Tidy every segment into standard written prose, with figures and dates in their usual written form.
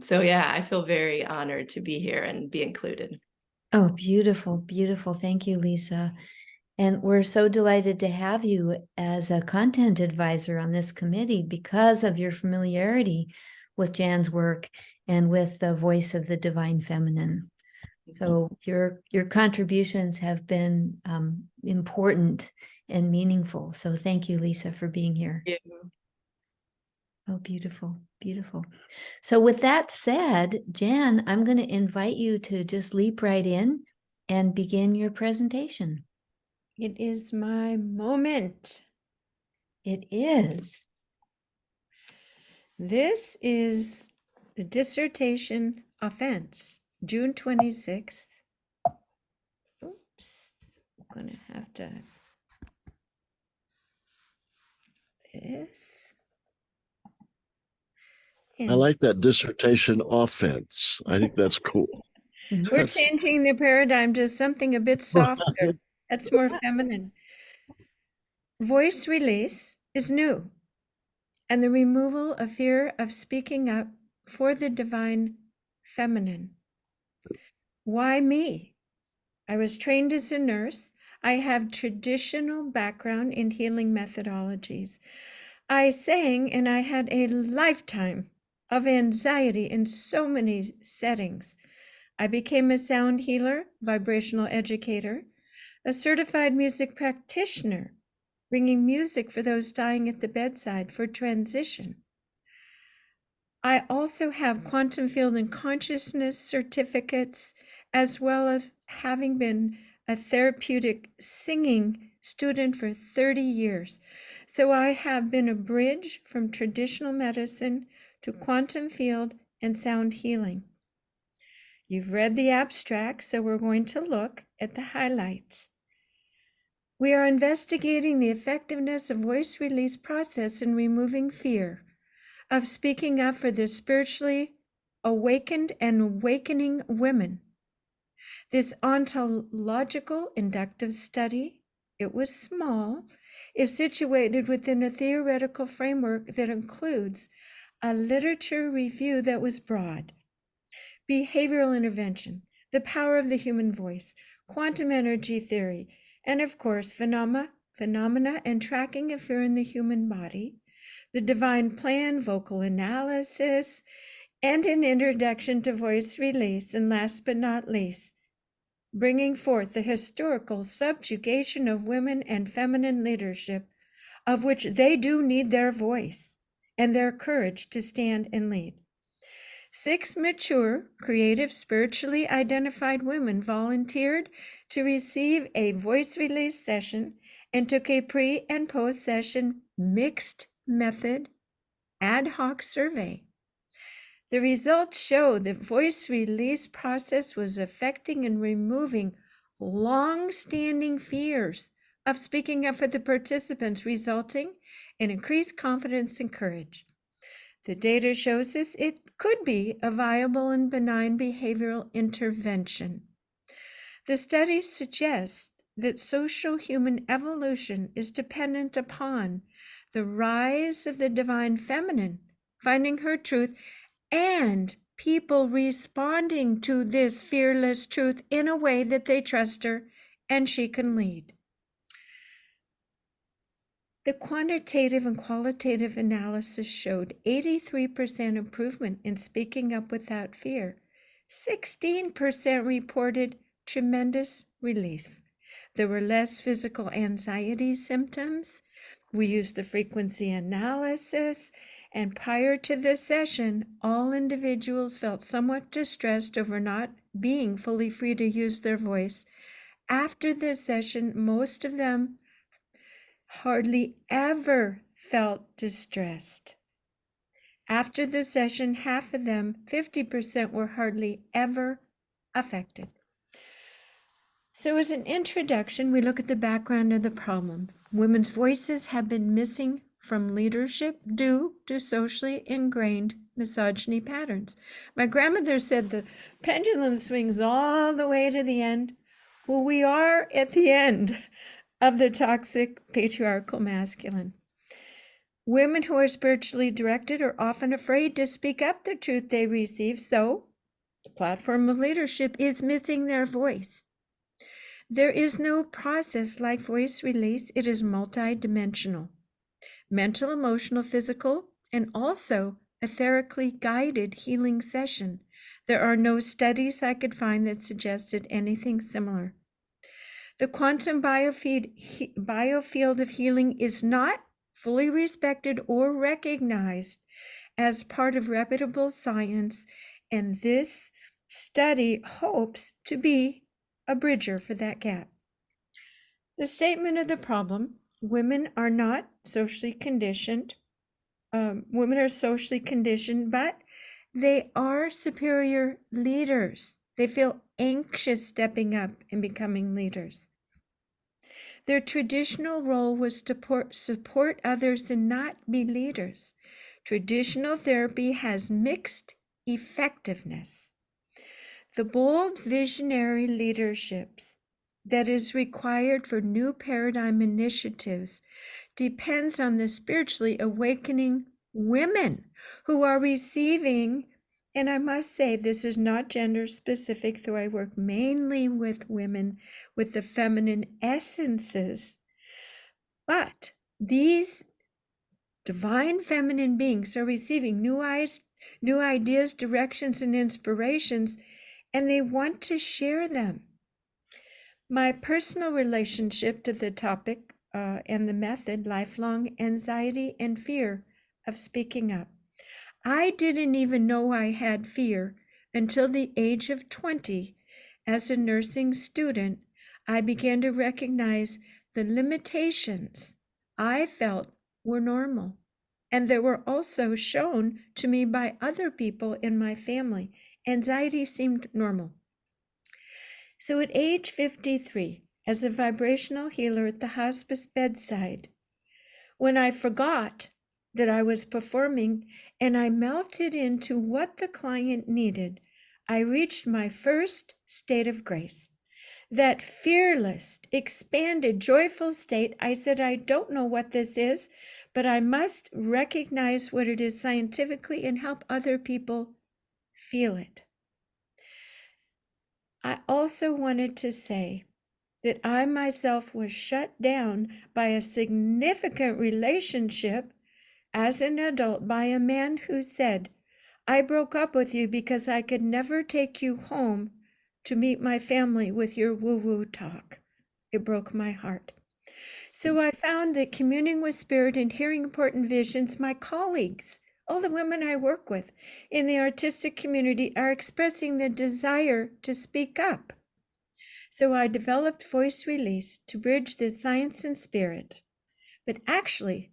So yeah, I feel very honored to be here and be included. Oh, beautiful, beautiful. Thank you, Lisa. And we're so delighted to have you as a content advisor on this committee because of your familiarity with Jan's work and with the voice of the divine feminine. So your contributions have been important and meaningful. So thank you, Lisa, for being here. Yeah. Oh, beautiful, beautiful. So with that said, Jan, I'm going to invite you to just leap right in and begin your presentation. It is my moment. It is. This is the dissertation offense, June 26th. Oops, I'm going to have to. This. I like that dissertation offense. I think that's cool. We're changing the paradigm to something a bit softer. That's more feminine. Voice release is new, and the removal of fear of speaking up for the divine feminine. Why me? I was trained as a nurse. I have traditional background in healing methodologies. I sang and I had a lifetime of anxiety in so many settings. I became a sound healer, vibrational educator, a certified music practitioner, bringing music for those dying at the bedside for transition. I also have quantum field and consciousness certificates, as well as having been a therapeutic singing student for 30 years. So I have been a bridge from traditional medicine to quantum field and sound healing. You've read the abstract, so we're going to look at the highlights. We are investigating the effectiveness of voice release process in removing fear of speaking up for the spiritually awakened and awakening women. This ontological inductive study, it was small, is situated within a theoretical framework that includes a literature review that was broad, behavioral intervention, the power of the human voice, quantum energy theory, and of course, phenomena and tracking of fear in the human body, the divine plan, vocal analysis, and an introduction to voice release, and last but not least, bringing forth the historical subjugation of women and feminine leadership, of which they do need their voice and their courage to stand and lead. 6 mature, creative, spiritually identified women volunteered to receive a voice release session and took a pre and post session mixed method ad hoc survey. The results show the voice release process was affecting and removing long-standing fears of speaking up for the participants, resulting in increased confidence and courage. The data shows us it could be a viable and benign behavioral intervention. The study suggests that social human evolution is dependent upon the rise of the divine feminine, finding her truth, and people responding to this fearless truth in a way that they trust her and she can lead. The quantitative and qualitative analysis showed 83% improvement in speaking up without fear. 16% reported tremendous relief. There were less physical anxiety symptoms. We used the frequency analysis, and prior to this session, all individuals felt somewhat distressed over not being fully free to use their voice. After this session, most of them hardly ever felt distressed. After the session, half of them, 50%, were hardly ever affected. So as an introduction, we look at the background of the problem. Women's voices have been missing from leadership due to socially ingrained misogyny patterns. My grandmother said the pendulum swings all the way to the end. Well, we are at the end of the toxic patriarchal masculine. Women who are spiritually directed are often afraid to speak up the truth they receive, so the platform of leadership is missing their voice. There is no process like voice release. It is multidimensional. Mental, emotional, physical, and also etherically guided healing session. There are no studies I could find that suggested anything similar. The quantum biofield of healing is not fully respected or recognized as part of reputable science, and this study hopes to be a bridger for that gap. The statement of the problem: women are not socially conditioned. Women are socially conditioned, but they are superior leaders. They feel anxious stepping up and becoming leaders. Their traditional role was to support others and not be leaders. Traditional therapy has mixed effectiveness. The bold visionary leaderships that is required for new paradigm initiatives depends on the spiritually awakening women who are receiving, and I must say this is not gender specific, though I work mainly with women with the feminine essences, but these divine feminine beings are receiving new ideas, directions, and inspirations, and they want to share them. My personal relationship to the topic and the method: lifelong anxiety and fear of speaking up. I didn't even know I had fear until the age of 20. As a nursing student, I began to recognize the limitations I felt were normal, and they were also shown to me by other people in my family. Anxiety seemed normal. So at age 53, as a vibrational healer at the hospice bedside, when I forgot that I was performing and I melted into what the client needed, I reached my first state of grace. That fearless, expanded, joyful state. I said, I don't know what this is, but I must recognize what it is scientifically and help other people feel it. I also wanted to say that I myself was shut down by a significant relationship as an adult by a man who said, I broke up with you because I could never take you home to meet my family with your woo-woo talk. It broke my heart. So I found that communing with spirit and hearing important visions, my colleagues, all the women I work with in the artistic community, are expressing the desire to speak up. So I developed voice release to bridge the science and spirit. But actually,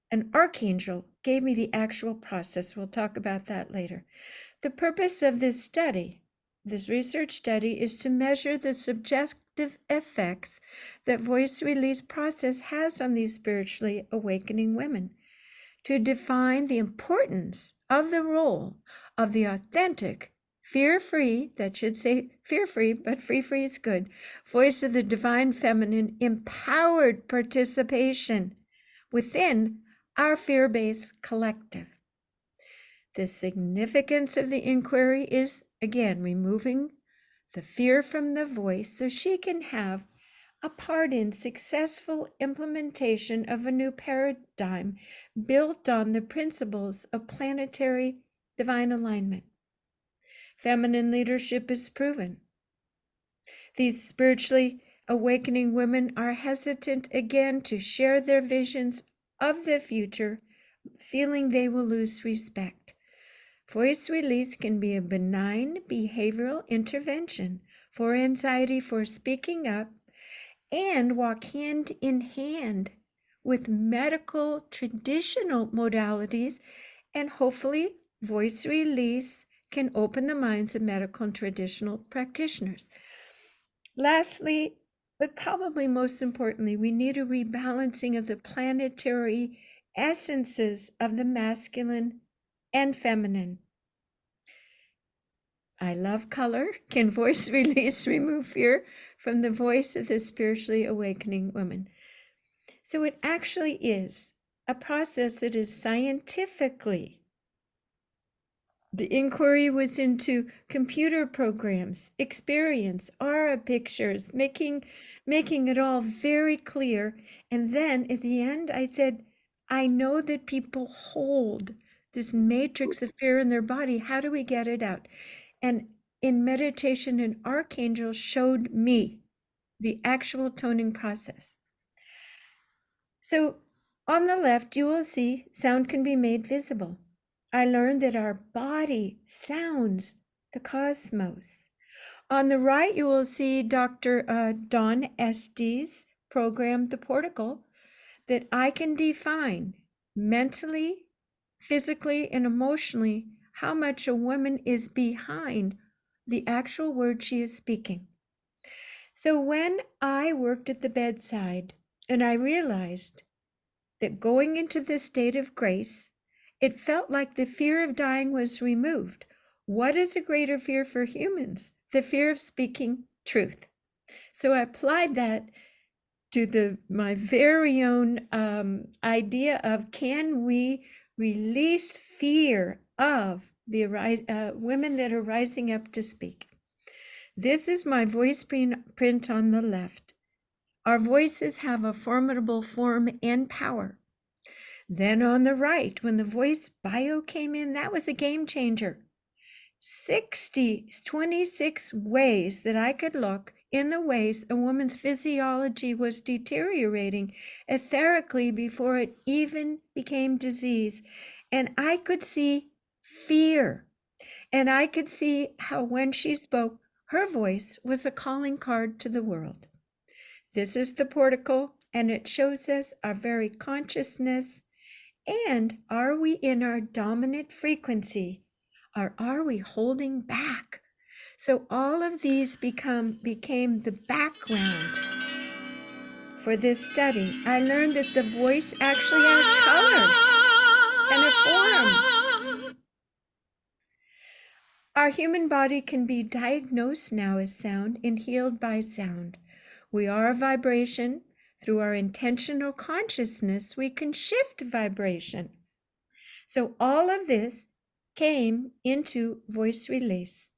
an archangel gave me the actual process. We'll talk about that later. The purpose of this study, this research study, is to measure the subjective effects that voice release process has on these spiritually awakening women, to define the importance of the role of the authentic, fear-free, that should say fear-free, but free is good, voice of the divine feminine, empowered participation within our fear-based collective. The significance of the inquiry is, again, removing the fear from the voice so she can have a part in successful implementation of a new paradigm built on the principles of planetary divine alignment. Feminine leadership is proven. These spiritually awakening women are hesitant again to share their visions of the future, feeling they will lose respect. Voice release can be a benign behavioral intervention for anxiety, for speaking up, and walk hand in hand with medical traditional modalities, and hopefully voice release can open the minds of medical and traditional practitioners. Lastly, but probably most importantly, we need a rebalancing of the planetary essences of the masculine and feminine. I love color. Can voice release remove fear from the voice of the spiritually awakening woman? So it actually is a process that is scientifically. The inquiry was into computer programs, experience, aura pictures, making it all very clear. And then at the end, I said, I know that people hold this matrix of fear in their body. How do we get it out? And in meditation, an archangel showed me the actual toning process. So on the left, you will see sound can be made visible. I learned that our body sounds the cosmos. On the right, you will see Dr. Don Estes' program, The Portical, that I can define mentally, physically, and emotionally how much a woman is behind the actual word she is speaking. So when I worked at the bedside and I realized that going into this state of grace, it felt like the fear of dying was removed. What is a greater fear for humans? The fear of speaking truth. So I applied that to my very own idea of, can we release fear of the women that are rising up to speak? This is my voice print on the left. Our voices have a formidable form and power. Then on the right, when the voice bio came in, that was a game changer. 26 ways that I could look in the ways a woman's physiology was deteriorating etherically before it even became disease. And I could see fear. And I could see how when she spoke, her voice was a calling card to the world. This is the portico, and it shows us our very consciousness. And are we in our dominant frequency, or are we holding back? So all of these became the background for this study. I learned that the voice actually has colors and a form. Our human body can be diagnosed now as sound and healed by sound. We are a vibration. Through our intentional consciousness, we can shift vibration. So all of this came into voice release.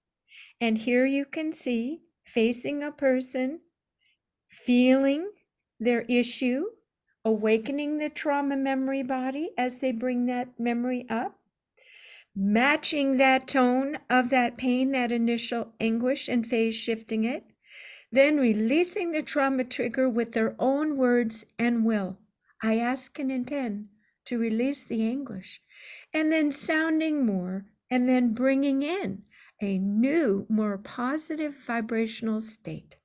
And here you can see facing a person, feeling their issue, awakening the trauma memory body as they bring that memory up, matching that tone of that pain, that initial anguish, and phase shifting it, then releasing the trauma trigger with their own words and will. I ask and intend to release the anguish, and then sounding more, and then bringing in a new, more positive vibrational state.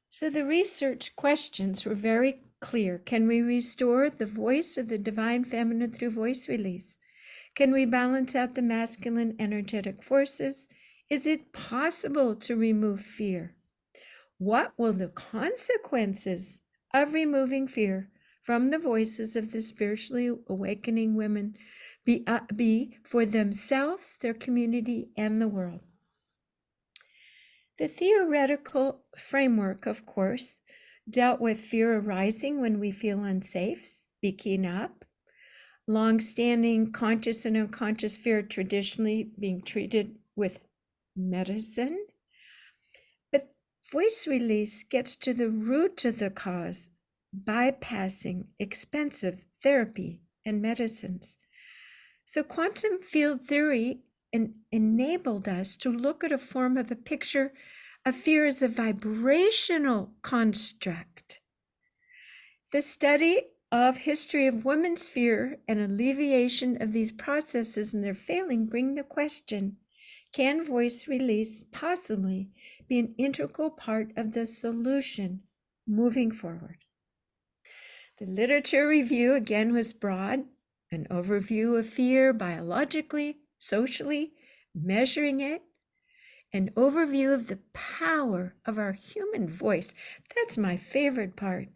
So the research questions were very clear. Can we restore the voice of the divine feminine through voice release? Can we balance out the masculine energetic forces? Is it possible to remove fear? What will the consequences of removing fear from the voices of the spiritually awakening women be for themselves, their community, and the world? The theoretical framework, of course, dealt with fear arising when we feel unsafe, speaking up, long-standing conscious and unconscious fear traditionally being treated with medicine. But voice release gets to the root of the cause, bypassing expensive therapy and medicines. So quantum field theory enabled us to look at a form of a picture of fear as a vibrational construct. The study of history of women's fear and alleviation of these processes and their failing bring the question, can voice release possibly be an integral part of the solution moving forward? The literature review again was broad, an overview of fear biologically, socially, measuring it, an overview of the power of our human voice. That's my favorite part.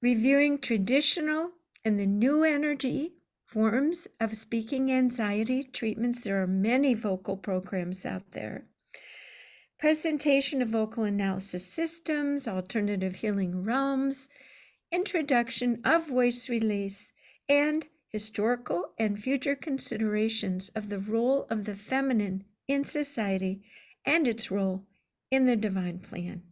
Reviewing traditional and the new energy forms of speaking anxiety treatments. There are many vocal programs out there. Presentation of vocal analysis systems, alternative healing realms, introduction of voice release, and historical and future considerations of the role of the feminine in society and its role in the divine plan.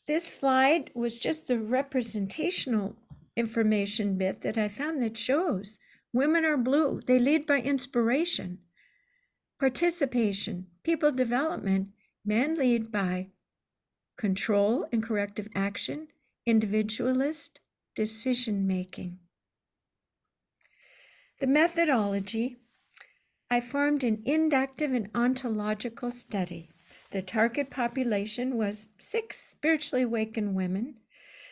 This slide was just a representational information bit that I found that shows women are blue. They lead by inspiration, participation, people development. Men lead by control and corrective action, individualist decision making. The methodology, I formed an inductive and ontological study. The target population was 6 spiritually awakened women.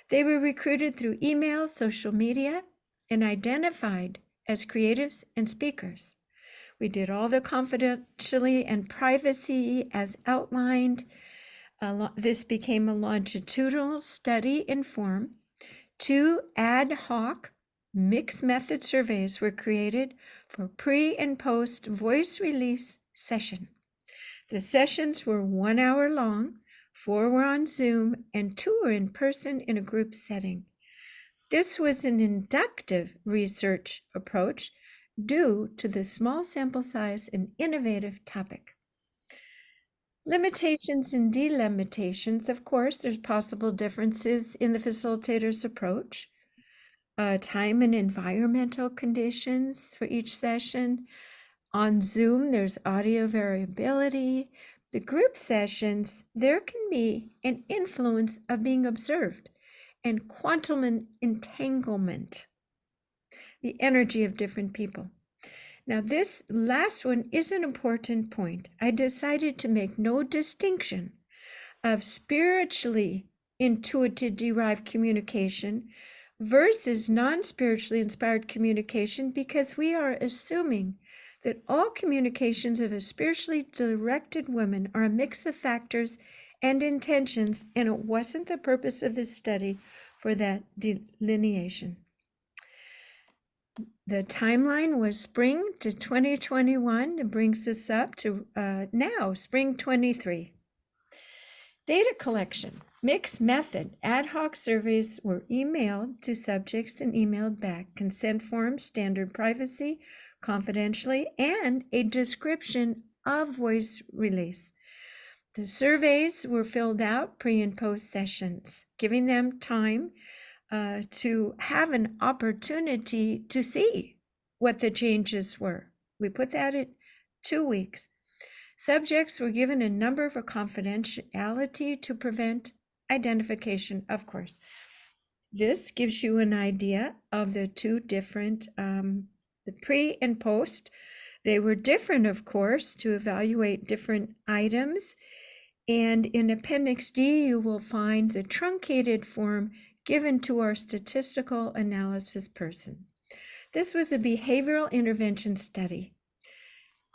They were recruited through email, social media, and identified as creatives and speakers. We did all the confidentiality and privacy as outlined. This became a longitudinal study in form. 2 ad hoc mixed method surveys were created for pre and post voice release session. The sessions were 1 hour long, 4 were on Zoom, and 2 were in person in a group setting. This was an inductive research approach due to the small sample size and innovative topic. Limitations and delimitations, of course, there's possible differences in the facilitator's approach. Time and environmental conditions for each session. On Zoom, there's audio variability. The group sessions, there can be an influence of being observed and quantum entanglement, the energy of different people. Now, this last one is an important point. I decided to make no distinction of spiritually intuitive derived communication versus non-spiritually inspired communication, because we are assuming that all communications of a spiritually directed woman are a mix of factors and intentions, and it wasn't the purpose of this study for that delineation. The timeline was spring to 2021. It brings us up to now, spring 23. Data collection, mixed method, ad hoc surveys were emailed to subjects and emailed back. Consent forms, standard privacy, confidentially, and a description of voice release. The surveys were filled out pre and post sessions, giving them time to have an opportunity to see what the changes were. We put that at 2 weeks. Subjects were given a number for confidentiality to prevent identification, of course. This gives you an idea of the 2 different, the pre and post. They were different, of course, to evaluate different items. And in Appendix D, you will find the truncated form given to our statistical analysis person. This was a behavioral intervention study,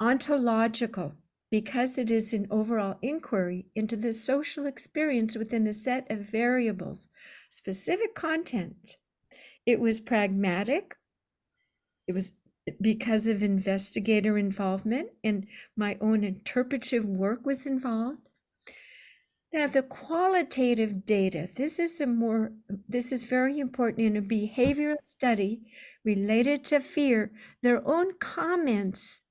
ontological, because it is an overall inquiry into the social experience within a set of variables, specific content. It was pragmatic. It was because of investigator involvement, and my own interpretive work was involved. Now, the qualitative data, this is very important in a behavioral study related to fear. Their own comments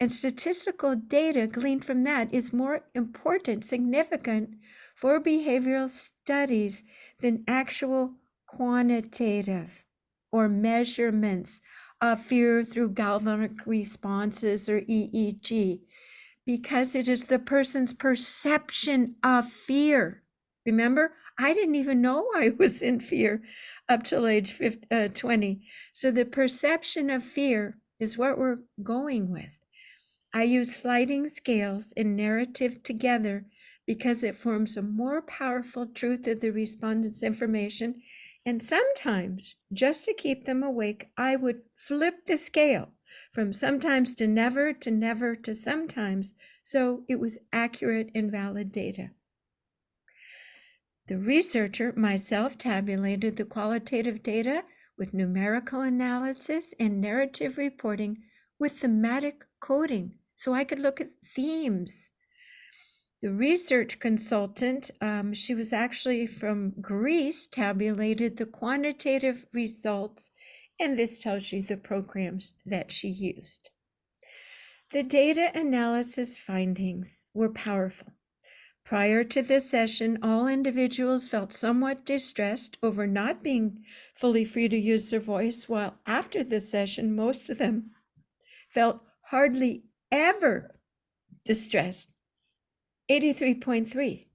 and statistical data gleaned from that is more important, significant for behavioral studies than actual quantitative or measurements of fear through galvanic responses or EEG, because it is the person's perception of fear. Remember, I didn't even know I was in fear up till age 20. So the perception of fear is what we're going with. I use sliding scales and narrative together because it forms a more powerful truth of the respondent's information. And sometimes, just to keep them awake, I would flip the scale from sometimes to never to sometimes, so it was accurate and valid data. The researcher, myself, tabulated the qualitative data with numerical analysis and narrative reporting with thematic coding, so I could look at themes. The research consultant, she was actually from Greece, tabulated the quantitative results, and this tells you the programs that she used. The data analysis findings were powerful. Prior to this session, all individuals felt somewhat distressed over not being fully free to use their voice, while after the session, most of them felt hardly ever distressed. 83.3.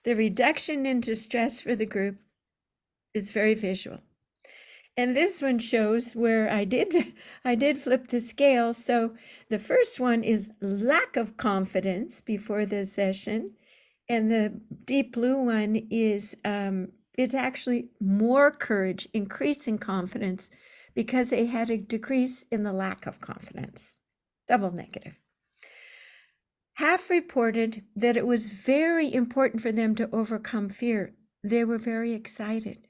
The reduction in distress for the group is very visual. And this one shows where I did flip the scale. So the first one is lack of confidence before the session. And the deep blue one is it's actually more courage, increasing confidence, because they had a decrease in the lack of confidence, double negative. Half reported that it was very important for them to overcome fear. They were very excited.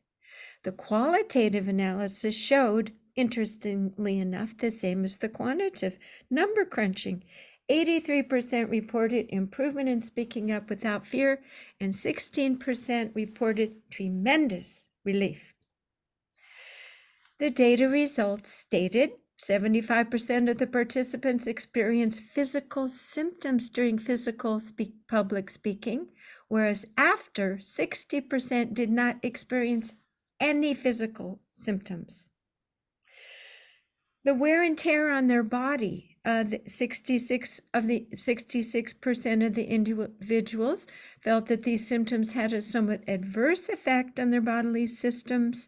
The qualitative analysis showed, interestingly enough, the same as the quantitative, number crunching. 83% reported improvement in speaking up without fear, and 16% reported tremendous relief. The data results stated 75% of the participants experienced physical symptoms during public speaking, whereas after 60% did not experience any physical symptoms. The wear and tear on their body, 66% of the individuals felt that these symptoms had a somewhat adverse effect on their bodily systems,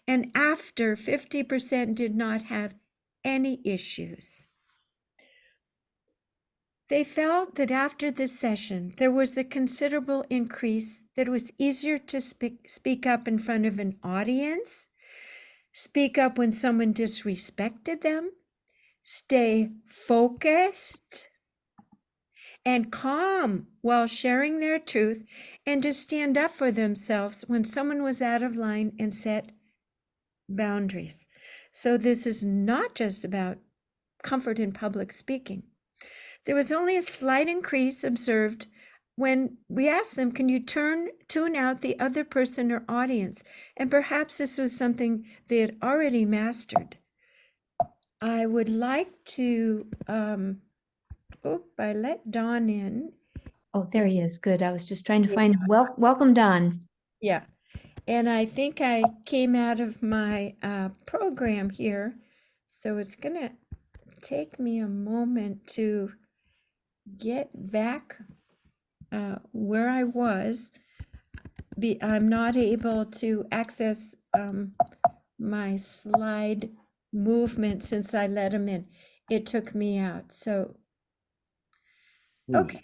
and after 50% did not have any issues. They felt that after this session, there was a considerable increase, that it was easier to speak up in front of an audience, speak up when someone disrespected them, stay focused and calm while sharing their truth, and to stand up for themselves when someone was out of line and set boundaries. So this is not just about comfort in public speaking. There was only a slight increase observed when we asked them, can you tune out the other person or audience? And perhaps this was something they had already mastered. I would like to, I let Don in. Oh, there he is. Good. I was just trying to find him. Welcome, Don. Yeah. And I think I came out of my program here. So it's going to take me a moment to get back where I was. I'm not able to access my slide movement since I let him in. It took me out. So, okay.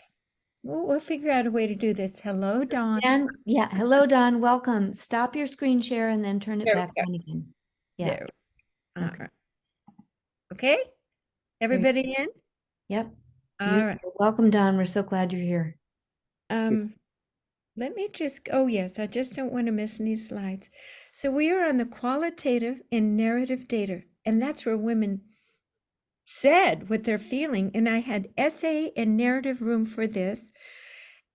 We'll figure out a way to do this. Hello, Dawn. And yeah, hello, Don. Welcome. Stop your screen share and then turn it back on again. Yeah. There. All right. Okay. Everybody in? Yep. All right. Welcome, Don. We're so glad you're here. Let me just, oh yes, I just don't want to miss any slides. So we are on the qualitative and narrative data, and that's where women said what they're feeling. And I had essay and narrative room for this.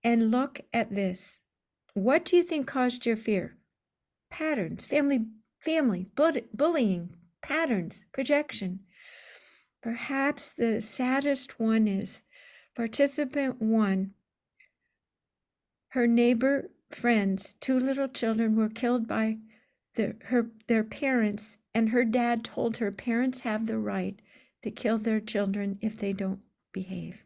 And look at this. What do you think caused your fear? Patterns, family, bullying, patterns, projection. Perhaps the saddest one is participant 1. Her neighbor friends, 2 little children, were killed by their parents, and her dad told her parents have the right to kill their children if they don't behave.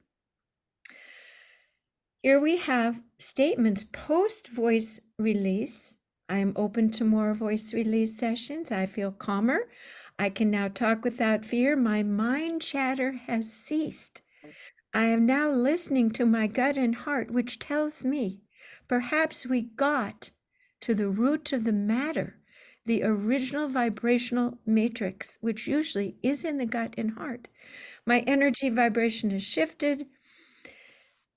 Here we have statements post voice release. I am open to more voice release sessions. I feel calmer. I can now talk without fear. My mind chatter has ceased. I am now listening to my gut and heart, which tells me perhaps we got to the root of the matter, the original vibrational matrix, which usually is in the gut and heart. My energy vibration has shifted.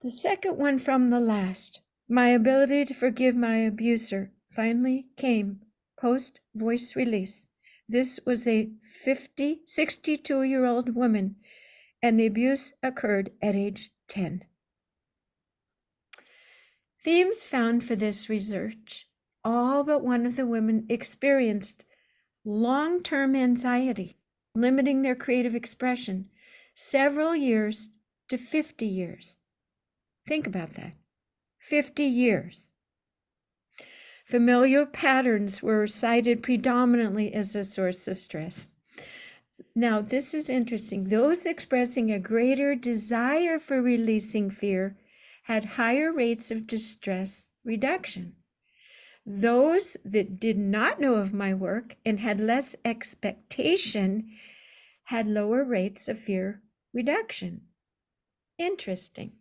The second one from the last, my ability to forgive my abuser, finally came post voice release. This was a 62-year-old woman, and the abuse occurred at age 10. Themes found for this research: all but one of the women experienced long-term anxiety, limiting their creative expression several years to 50 years. Think about that. 50 years. Familiar patterns were cited predominantly as a source of stress. Now, this is interesting. Those expressing a greater desire for releasing fear had higher rates of distress reduction. Those that did not know of my work and had less expectation had lower rates of fear reduction. Interesting.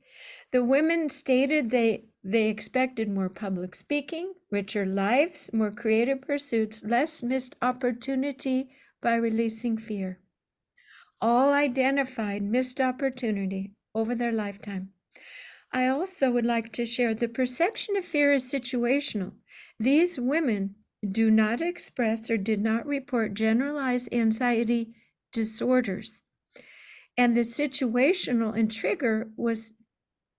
The women stated they expected more public speaking, richer lives, more creative pursuits, less missed opportunity by releasing fear. All identified missed opportunity over their lifetime. I also would like to share the perception of fear is situational. These women do not express or did not report generalized anxiety disorders. And the situational and trigger was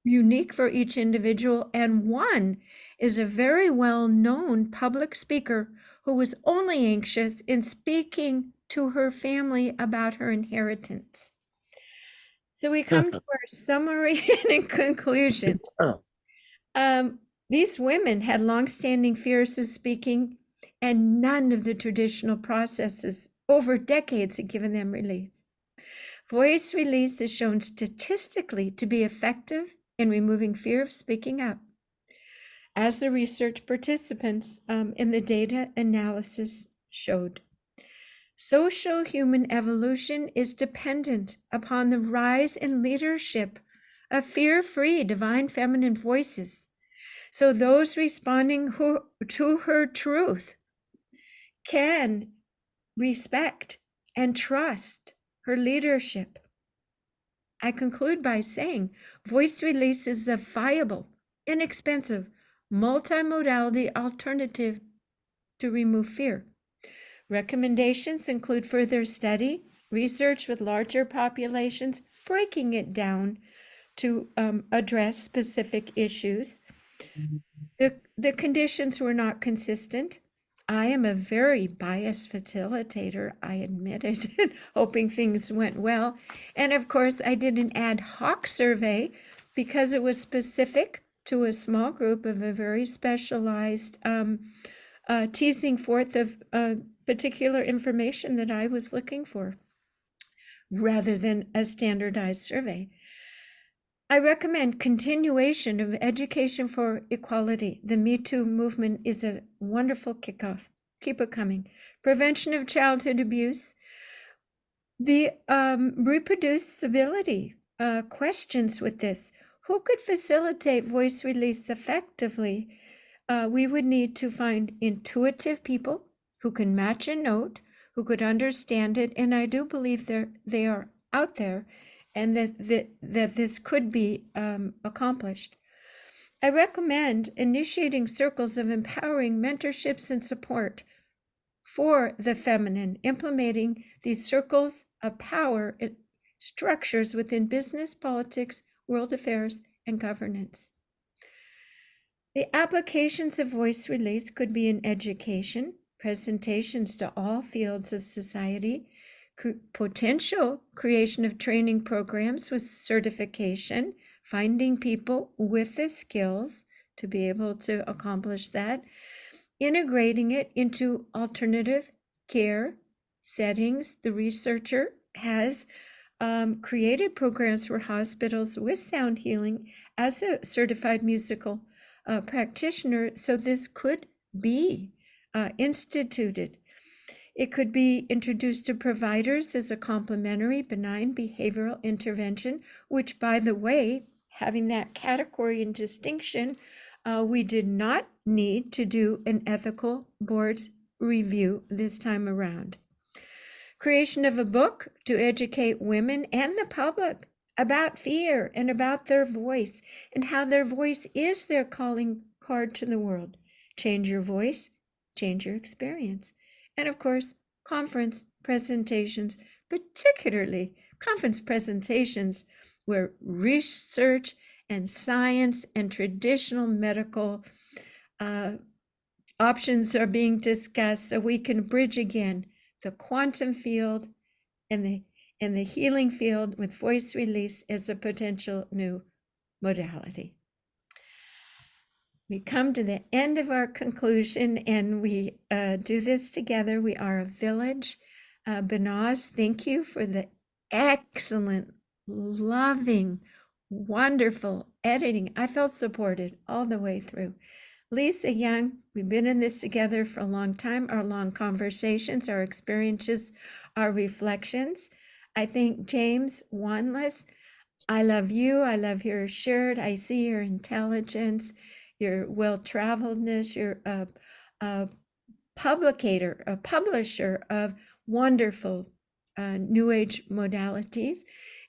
unique for each individual, and one is a very well-known public speaker who was only anxious in speaking to her family about her inheritance. So we come to our summary and conclusions. These women had long-standing fears of speaking, and none of the traditional processes over decades had given them release. Voice release is shown statistically to be effective in removing fear of speaking up. As the research participants in the data analysis showed, social human evolution is dependent upon the rise in leadership of fear-free divine feminine voices. So those responding to her truth can respect and trust her leadership. I conclude by saying voice release is a viable, inexpensive, multimodality alternative to remove fear. Recommendations include further study, research with larger populations, breaking it down to address specific issues. The conditions were not consistent. I am a very biased facilitator, I admit it, hoping things went well. And of course, I did an ad hoc survey because it was specific to a small group of a very specialized teasing forth of particular information that I was looking for, rather than a standardized survey. I recommend continuation of education for equality. The Me Too movement is a wonderful kickoff. Keep it coming. Prevention of childhood abuse. The reproducibility questions with this. Who could facilitate voice release effectively? We would need to find intuitive people who can match a note, who could understand it, and I do believe they are out there, and that this could be accomplished. I recommend initiating circles of empowering mentorships and support for the feminine, implementing these circles of power structures within business, politics, world affairs, and governance. The applications of voice release could be in education, presentations to all fields of society, potential creation of training programs with certification, finding people with the skills to be able to accomplish that, integrating it into alternative care settings. The researcher has created programs for hospitals with sound healing as a certified musical practitioner, so this could be instituted. It could be introduced to providers as a complementary benign behavioral intervention, which, by the way, having that category and distinction, we did not need to do an ethical board review this time around. Creation of a book to educate women and the public about fear and about their voice and how their voice is their calling card to the world. Change your voice, change your experience. And of course, conference presentations, particularly conference presentations where research and science and traditional medical options are being discussed so we can bridge again the quantum field and the healing field with voice release as a potential new modality. We come to the end of our conclusion, and we do this together. We are a village. Benaz, thank you for the excellent, loving, wonderful editing. I felt supported all the way through. Lisa Young, we've been in this together for a long time, our long conversations, our experiences, our reflections. I think James Wanless, I love you. I love your assured. I see your intelligence, your well-traveledness, your a publisher of wonderful New Age modalities.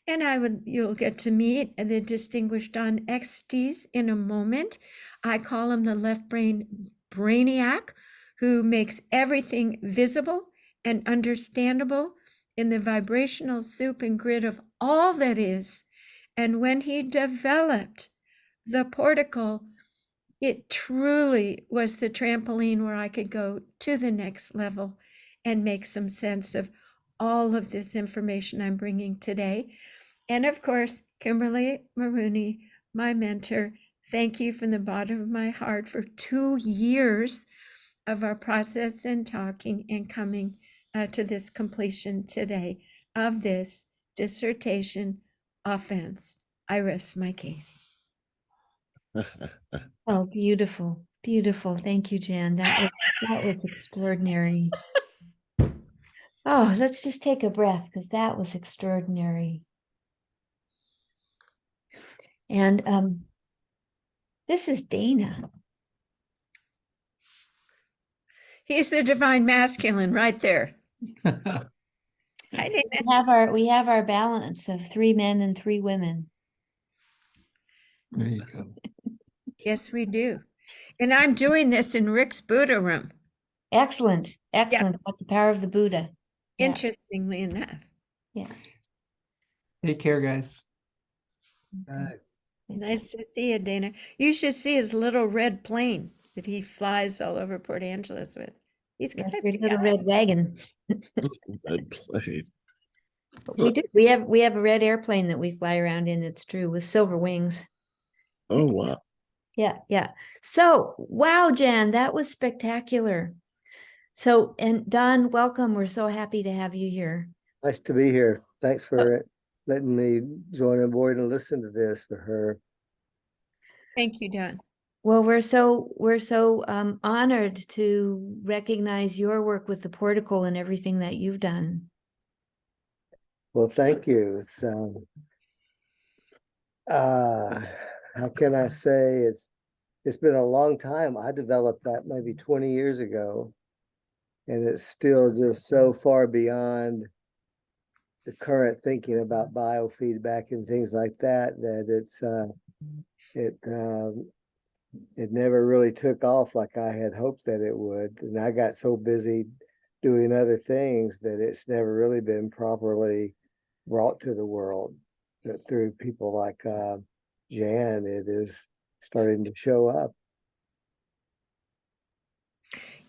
And you'll get to meet the distinguished Don Estes in a moment. I call him the left brain brainiac who makes everything visible and understandable in the vibrational soup and grid of all that is. And when he developed the portico, it truly was the trampoline where I could go to the next level and make some sense of all of this information I'm bringing today. And of course, Kimberly Maroney, my mentor, thank you from the bottom of my heart for 2 years of our process and talking and coming to this completion today of this dissertation offense. I rest my case. Oh, beautiful, beautiful. Thank you, Jan. That was extraordinary. Oh, let's just take a breath because that was extraordinary. And this is Dana. He's the divine masculine right there. Hi, Dana. We have our balance of 3 men and 3 women. There you go. Yes, we do. And I'm doing this in Rick's Buddha room. Excellent, excellent. About the power of the Buddha. Yeah. Interestingly enough. Yeah. Take care, guys. Nice to see you, Dana. You should see his little red plane that he flies all over Port Angeles with. He's got Your little red wagon. Red plane. We do. We have a red airplane that we fly around in. It's true, with silver wings. Oh, wow. Yeah, yeah. So, wow, Jan, that was spectacular. So, and Don, welcome. We're so happy to have you here. Nice to be here. Thanks for letting me join on board and listen to this for her. Thank you, Don. Well, we're so honored to recognize your work with the Portico and everything that you've done. Well, thank you. It's how can I say, it's been a long time. I developed that maybe 20 years ago, and it's still just so far beyond the current thinking about biofeedback and things like that, that it never really took off like I had hoped that it would. And I got so busy doing other things that it's never really been properly brought to the world. That through people like Jan, it is starting to show up.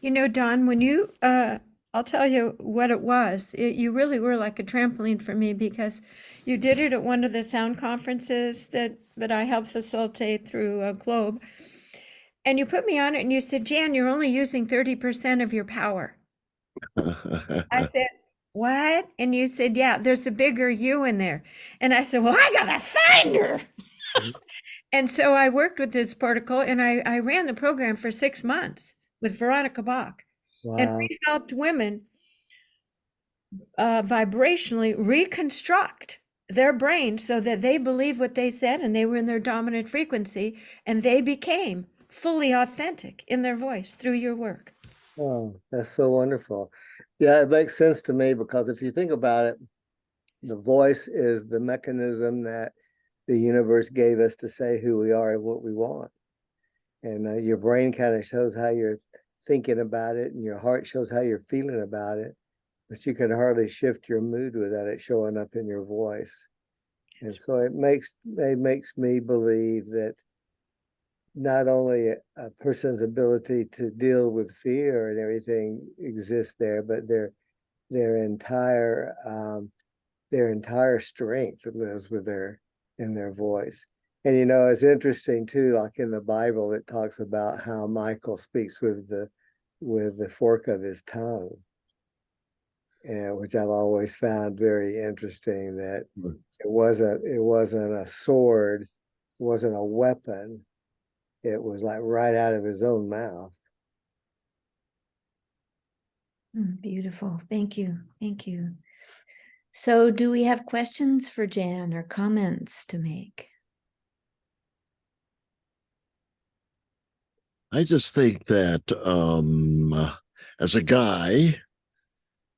You know, Don, when you, I'll tell you what it was. You really were like a trampoline for me because you did it at one of the sound conferences that I helped facilitate through Globe. And you put me on it and you said, Jan, you're only using 30% of your power. I said, what? And you said, yeah, there's a bigger you in there. And I said, well, I gotta find her. And so I worked with this protocol and I ran the program for 6 months with Veronica Bach. Wow. And we helped women vibrationally reconstruct their brain so that they believed what they said and they were in their dominant frequency and they became fully authentic in their voice through your work. Oh, that's so wonderful. Yeah, it makes sense to me because if you think about it, the voice is the mechanism that the universe gave us to say who we are and what we want. And your brain kind of shows how you're thinking about it, and your heart shows how you're feeling about it. But you can hardly shift your mood without it showing up in your voice. And so it makes me believe that not only a person's ability to deal with fear and everything exists there, but their entire strength lives in their voice. And it's interesting too, like in the Bible, it talks about how Michael speaks with the fork of his tongue, and which I've always found very interesting, that it wasn't a sword, wasn't a weapon. It was like right out of his own mouth. Beautiful. Thank you. Thank you. So do we have questions for Jan or comments to make? I just think that as a guy,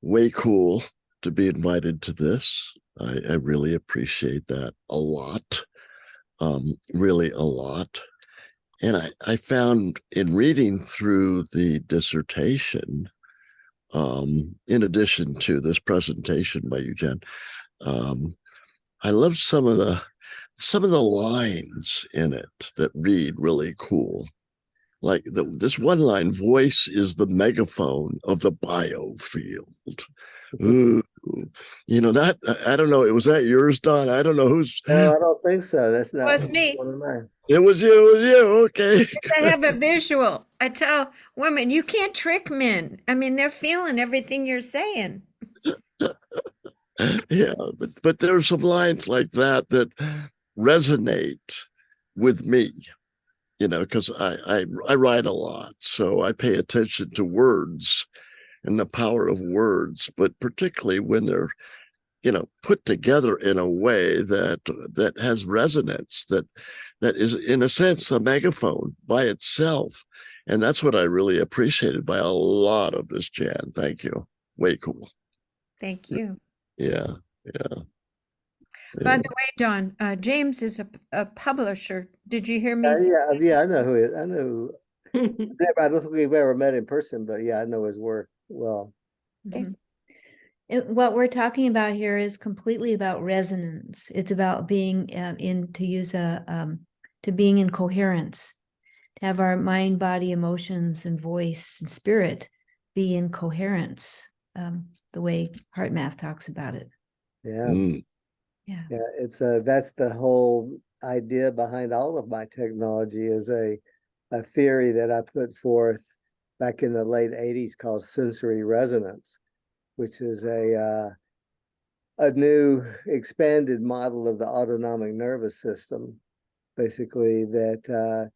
way cool to be invited to this. I really appreciate that a lot, really a lot. And I found in reading through the dissertation, in addition to this presentation by you, Jen, I love some of the lines in it that read really cool. Like this one line, voice is the megaphone of the biofield. Ooh, that, I don't know. Was that yours, Don? I don't know who's. No, I don't think so. That's not Was me. one of mine. It was you. Okay. I have a visual. I tell women, you can't trick men. I mean, they're feeling everything you're saying. Yeah, but there are some lines like that resonate with me, because I write a lot, so I pay attention to words and the power of words, but particularly when they're put together in a way that has resonance, that is in a sense a megaphone by itself. And that's what I really appreciated by a lot of this, Jan. Thank you. Way cool. Thank you. Yeah. By the way, Don, James is a publisher. Did you hear me? Yeah, I know who it. I know. I don't think we've ever met in person, but yeah, I know his work well. Okay. What we're talking about here is completely about resonance. It's about being to being in coherence, to have our mind, body, emotions, and voice and spirit be in coherence, the way Heart Math talks about it. Yeah. Yeah. It's that's the whole idea behind all of my technology, is a theory that I put forth back in the late 80s called sensory resonance, which is a new expanded model of the autonomic nervous system, basically, that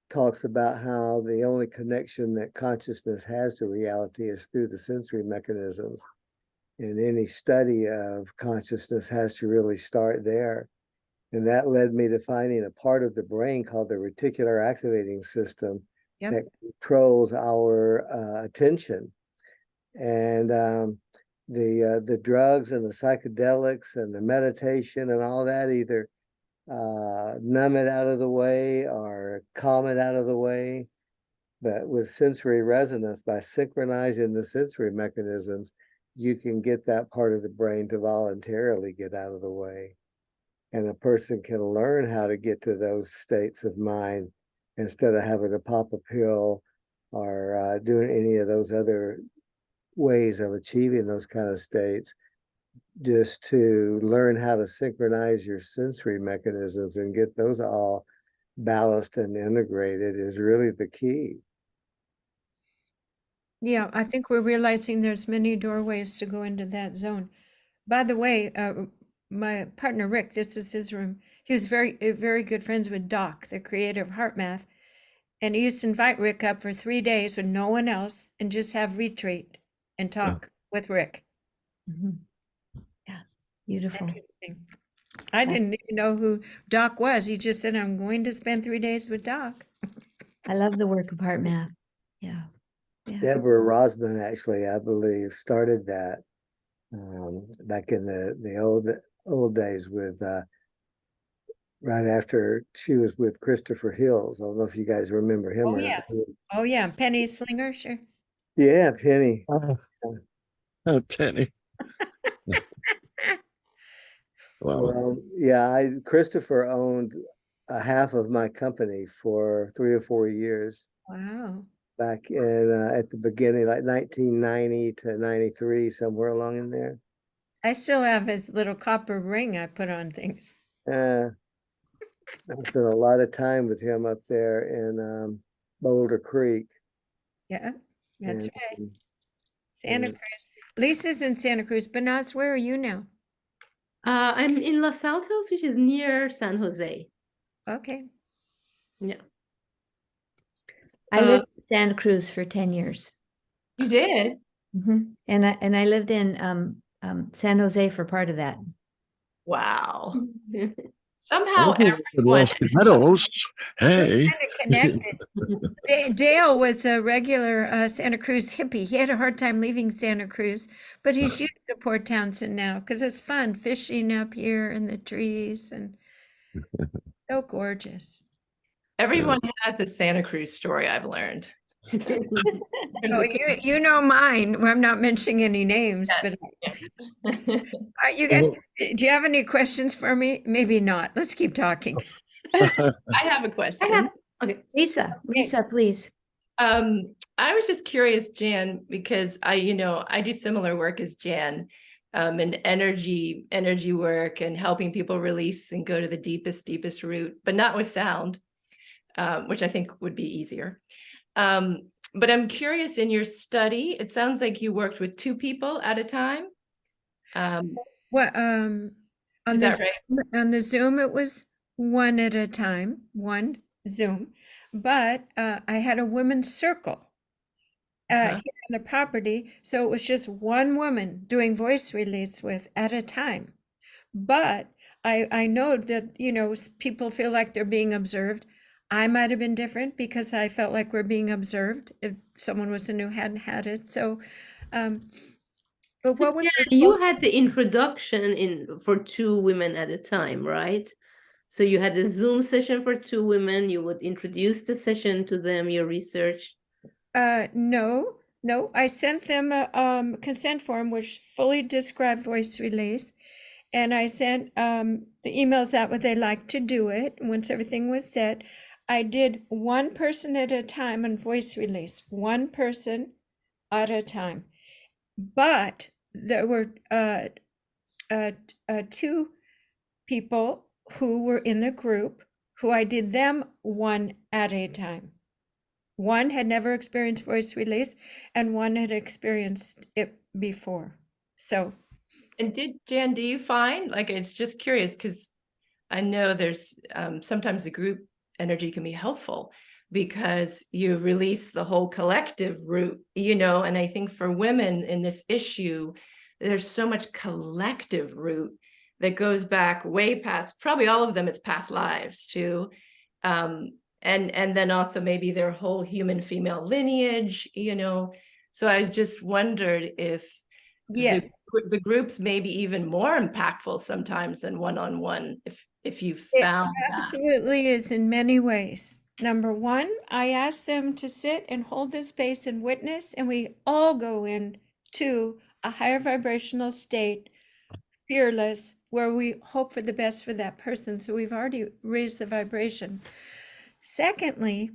talks about how the only connection that consciousness has to reality is through the sensory mechanisms. And any study of consciousness has to really start there. And that led me to finding a part of the brain called the reticular activating system that controls our attention. And the drugs and the psychedelics and the meditation and all that either numb it out of the way or calm it out of the way. But with sensory resonance, by synchronizing the sensory mechanisms, you can get that part of the brain to voluntarily get out of the way. And a person can learn how to get to those states of mind instead of having to pop a pill or doing any of those other ways of achieving those kind of states. Just to learn how to synchronize your sensory mechanisms and get those all balanced and integrated is really the key. Yeah, I think we're realizing there's many doorways to go into that zone. By the way, my partner Rick, this is his room. He was very good friends with Doc, the creator of Heart Math, and he used to invite Rick up for 3 days with no one else and just have retreat and talk with Rick. Yeah, beautiful. Interesting. I didn't even know who Doc was. He just said, "I'm going to spend 3 days with Doc." I love the work of Heart Math. Yeah. Deborah Rosman, actually, I believe, started that back in the old days with right after she was with Christopher Hills. I don't know if you guys remember him. Oh yeah, Penny Slinger, sure. Yeah, Penny. Penny. Wow. Well, yeah, Christopher owned a half of my company for 3 or 4 years Wow. back in at the beginning, like 1990 to 93, somewhere along in there. I still have his little copper ring I put on things. I spent a lot of time with him up there in Boulder Creek. Yeah, that's And right. Santa yeah. Cruz. Lisa's in Santa Cruz. Benas, where are you now? I'm in Los Altos, which is near San Jose. Okay. Yeah. I lived in Santa Cruz for 10 years. You did? And I lived in San Jose for part of that. Wow. Somehow everyone. Los Gatos. Hey. Connected. Dale was a regular Santa Cruz hippie. He had a hard time leaving Santa Cruz, but he's used to Port Townsend now because it's fun fishing up here in the trees and so gorgeous. Everyone has a Santa Cruz story, I've learned. Oh, you know mine. Well, I'm not mentioning any names, Yes, but yes. you guys, do you have any questions for me? Maybe not. Let's keep talking. I have a question. Okay. Lisa, please. I was just curious, Jan, because I do similar work as Jan, and energy work and helping people release and go to the deepest root, but not with sound, which I think would be easier. But I'm curious, in your study, it sounds like you worked with 2 people at a time. What Is that right? on the Zoom it was one at a time, one Zoom, but I had a women's circle here on the property, so it was just one woman doing voice release with at a time. But I know that people feel like they're being observed. I might have been different because I felt like we're being observed if someone was new hadn't had it. So, but what was You had the introduction for 2 women at a time, right? So you had a Zoom session for 2 women. You would introduce the session to them, your research. No. I sent them a consent form which fully described voice release, and I sent the emails out what they like to do it. Once everything was set, I did one person at a time on voice release, one person at a time. But there were 2 people who were in the group who I did them one at a time. One had never experienced voice release, and one had experienced it before. So, And Jan, do you find, like, it's just curious because I know there's sometimes the group energy can be helpful because you release the whole collective root, and I think for women in this issue, there's so much collective root that goes back way past, probably all of them, it's past lives too. And then also maybe their whole human female lineage, So I just wondered if yes, the groups may be even more impactful sometimes than one-on-one, if you it found that. absolutely is in many ways. Number one, I ask them to sit and hold the space and witness, and we all go into a higher vibrational state, fearless, where we hope for the best for that person. So we've already raised the vibration. Secondly,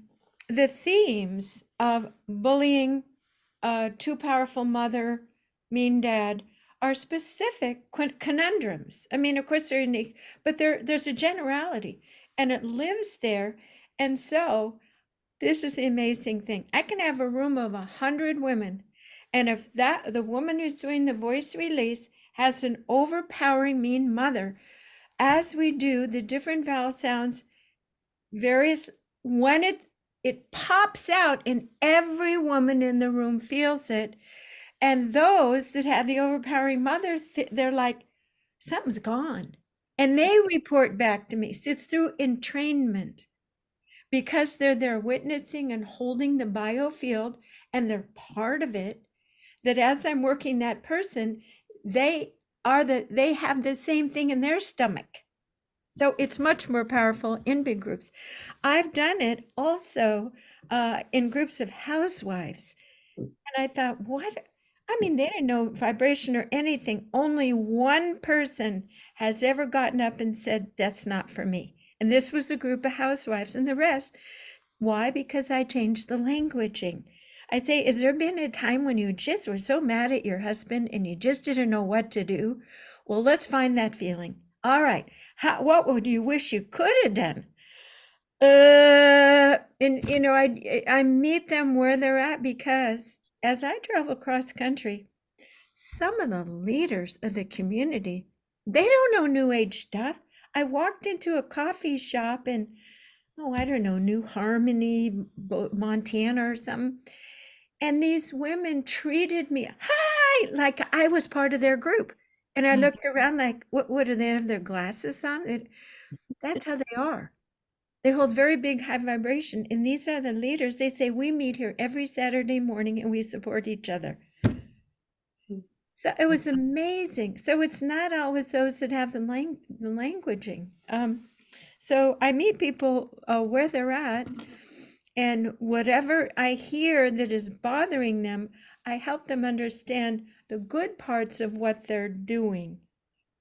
the themes of bullying, too powerful mother, mean dad, are specific conundrums. I mean, of course, they're unique, but there's a generality, and it lives there. And so, this is the amazing thing. I can have a room of 100 women, and if the woman who's doing the voice release has an overpowering mean mother, as we do the different vowel sounds, when it pops out and every woman in the room feels it, and those that have the overpowering mother, they're like, something's gone, and they report back to me. So it's through entrainment, because they're there witnessing and holding the biofield, and they're part of it, that as I'm working that person, they have the same thing in their stomach. So it's much more powerful in big groups. I've done it also in groups of housewives. And I thought, I mean, they didn't know vibration or anything. Only one person has ever gotten up and said, that's not for me. And this was a group of housewives, and the rest. Why? Because I changed the languaging. I say, has there been a time when you just were so mad at your husband and you just didn't know what to do? Well, let's find that feeling. All right. What would you wish you could have done? And you know, I meet them where they're at, because as I travel cross country, some of the leaders of the community, they don't know New Age stuff. I walked into a coffee shop in, oh, I don't know, New Harmony, Montana or something. And these women treated me, hi, like I was part of their group. And I looked around like, what do they have their glasses on? That's how they are. They hold very big high vibration. And these are the leaders. They say, we meet here every Saturday morning and we support each other. So it was amazing. So it's not always those that have the languaging. So I meet people where they're at, and whatever I hear that is bothering them, I help them understand the good parts of what they're doing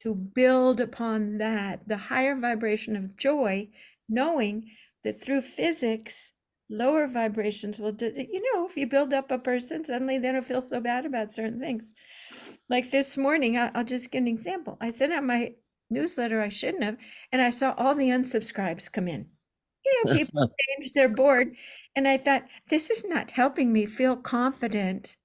to build upon that, the higher vibration of joy, knowing that through physics, lower vibrations will, if you build up a person, suddenly they don't feel so bad about certain things. Like this morning, I'll just give an example. I sent out my newsletter I shouldn't have, and I saw all the unsubscribes come in. People changed their board, and I thought, this is not helping me feel confident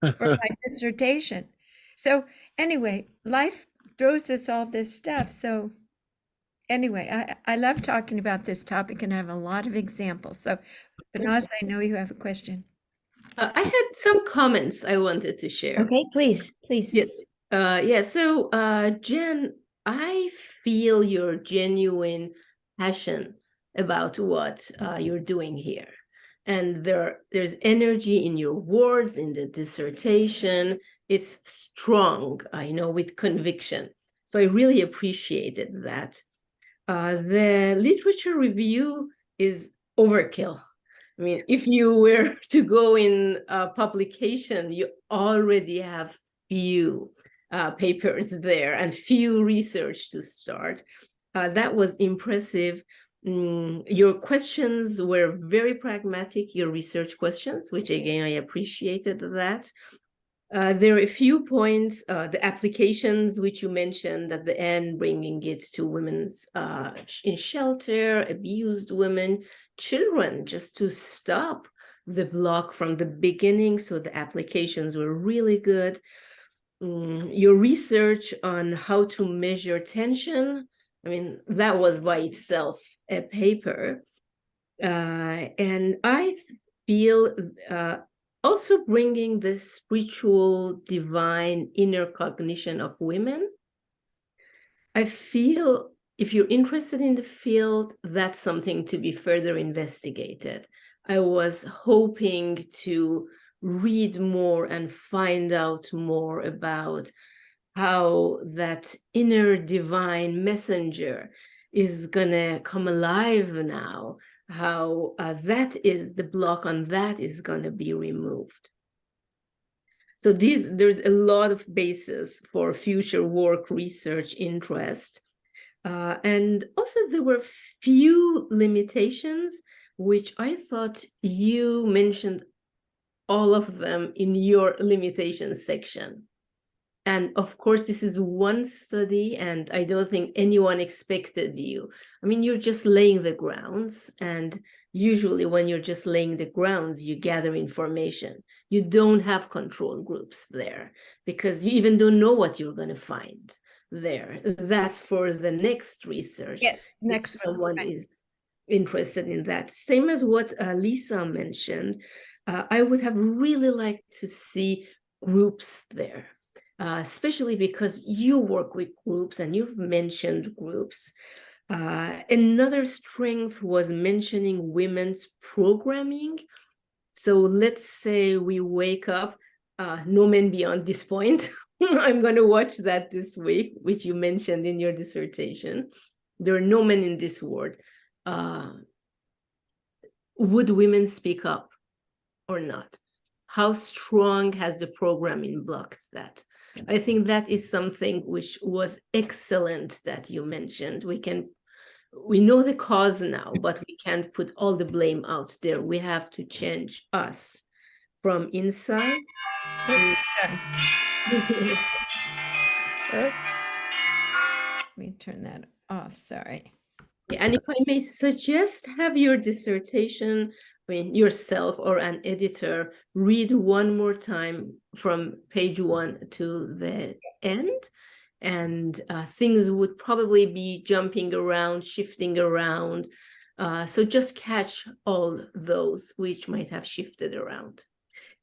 for my dissertation. So anyway, life throws us all this stuff. So anyway, I love talking about this topic, and I have a lot of examples. So Vanessa, I know you have a question. I had some comments I wanted to share. Okay, please. Yes. Yeah. So, Jen, I feel your genuine passion about what you're doing here. And there's energy in your words, in the dissertation. It's strong, with conviction. So I really appreciated that. The literature review is overkill. I mean, if you were to go in a publication, you already have few papers there and few research to start. That was impressive. Your questions were very pragmatic, your research questions, which again, I appreciated that. There are a few points, the applications which you mentioned at the end, bringing it to women's in shelter, abused women, children, just to stop the block from the beginning. So the applications were really good. Your research on how to measure tension, I mean, that was by itself a paper. And I feel also bringing the spiritual, divine inner cognition of women. I feel if you're interested in the field, that's something to be further investigated. I was hoping to read more and find out more about how that inner divine messenger is gonna come alive now, how that is the block on that is gonna be removed. So there's a lot of basis for future work, research, interest. And also there were few limitations, which I thought you mentioned all of them in your limitations section. And of course, this is one study, and I don't think anyone expected you. I mean, you're just laying the grounds, and usually when you're just laying the grounds, you gather information. You don't have control groups there because you even don't know what you're going to find there. That's for the next research. Yes, next if someone is interested in that. Same as what Lisa mentioned. I would have really liked to see groups there. Especially because you work with groups and you've mentioned groups. Another strength was mentioning women's programming. So let's say we wake up, no men beyond this point. I'm going to watch that this week, which you mentioned in your dissertation. There are no men in this world. Would women speak up or not? how strong has the programming blocked that? I think that is something which was excellent that you mentioned. We know the cause now, but we can't put all the blame out there. We have to change us from inside. Oops, sorry. Let me turn that off. Sorry. Yeah, and if I may suggest, have your dissertation, I mean, yourself or an editor read one more time from page 1 to the end, and things would probably be jumping around, shifting around. So just catch all those which might have shifted around.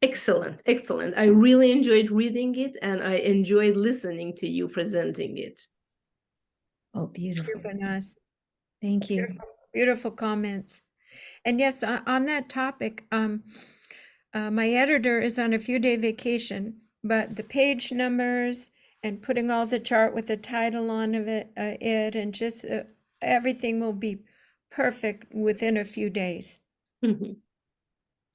Excellent, excellent. I really enjoyed reading it, and I enjoyed listening to you presenting it. Oh, beautiful. Nice. Thank you. Beautiful comments. And yes, on that topic, my editor is on a few-day vacation, but the page numbers and putting all the chart with the title on of it, and just everything will be perfect within a few days. Mhm.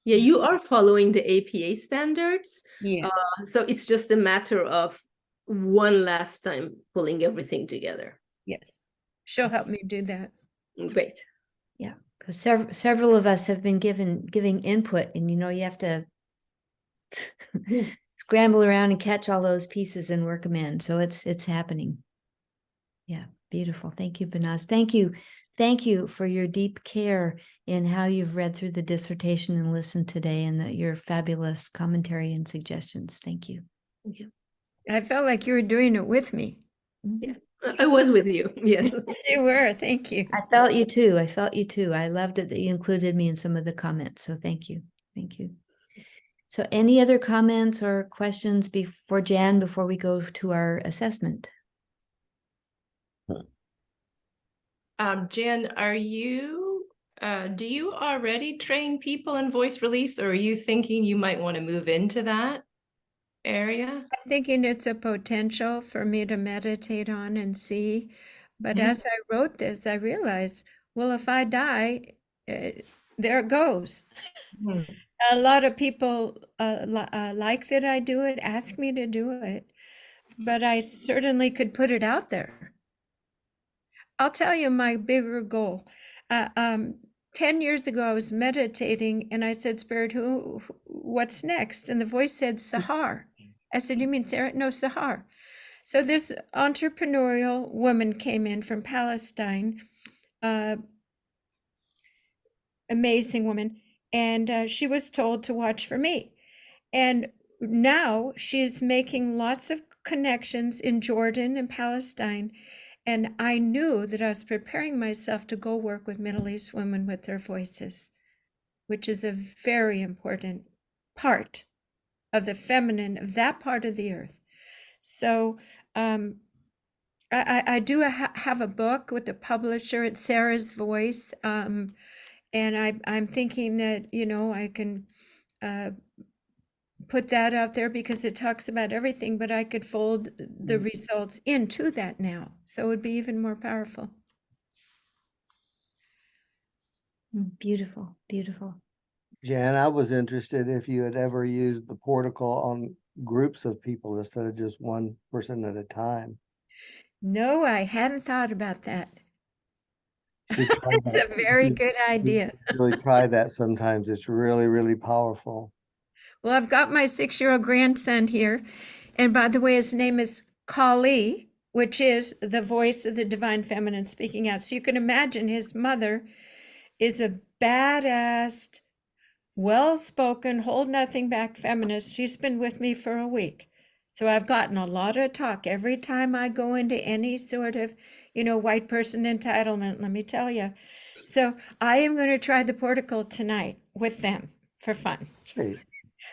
Yeah, you are following the APA standards. Yes. So it's just a matter of one last time pulling everything together. Yes. She'll help me do that. Great. Yeah, because several of us have been giving input, and you have to scramble around and catch all those pieces and work them in. So it's happening. Yeah, beautiful. Thank you, Banaz. Thank you for your deep care in how you've read through the dissertation and listened today, and your fabulous commentary and suggestions. Thank you. Yeah. I felt like you were doing it with me. Yeah, I was with you. Yes. You were. Thank you. I felt you too. I loved it that you included me in some of the comments. So thank you. Thank you. So any other comments or questions before we go to our assessment? Jan, do you already train people in voice release, or are you thinking you might want to move into that area? I'm thinking it's a potential for me to meditate on and see. But Mhm. as I wrote this, I realized, well, if I die, there it goes. Hmm. A lot of people like that I do it, ask me to do it, but I certainly could put it out there. I'll tell you my bigger goal. 10 years ago, I was meditating and I said, Spirit, what's next? And the voice said, Sahar. I said, you mean Sarah? No, Sahar. So this entrepreneurial woman came in from Palestine, amazing woman, and she was told to watch for me. And now she's making lots of connections in Jordan and Palestine. And I knew that I was preparing myself to go work with Middle East women with their voices, which is a very important part of the feminine of that part of the earth. So I do have a book with the publisher. It's Sarah's Voice. And I'm thinking that, I can put that out there because it talks about everything, but I could fold the results into that now. So it would be even more powerful. Beautiful, beautiful. Jan, I was interested if you had ever used the protocol on groups of people instead of just one person at a time. No, I hadn't thought about that. You should try It's that. a very good idea. Really try that sometimes. It's really, really powerful. Well, I've got my 6-year-old grandson here. And by the way, his name is Kali, which is the voice of the divine feminine speaking out. So you can imagine his mother is a badass, well-spoken, hold nothing back feminist. She's been with me for a week. So I've gotten a lot of talk every time I go into any sort of, white person entitlement, let me tell you. So I am going to try the protocol tonight with them for fun. Great.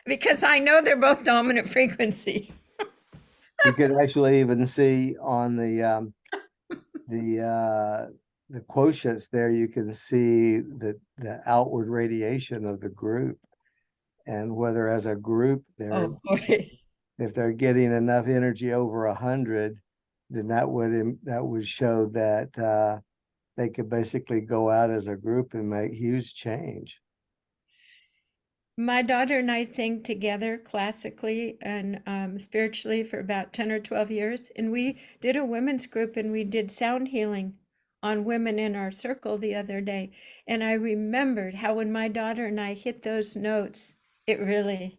Because I know they're both dominant frequency. You could actually even see on the quotients there, you can see the outward radiation of the group, and whether as a group Boy. if they're getting enough energy over 100, then that would show that they could basically go out as a group and make huge change. My daughter and I sang together classically and spiritually for about 10 or 12 years. And we did a women's group and we did sound healing on women in our circle the other day. And I remembered how when my daughter and I hit those notes, it really.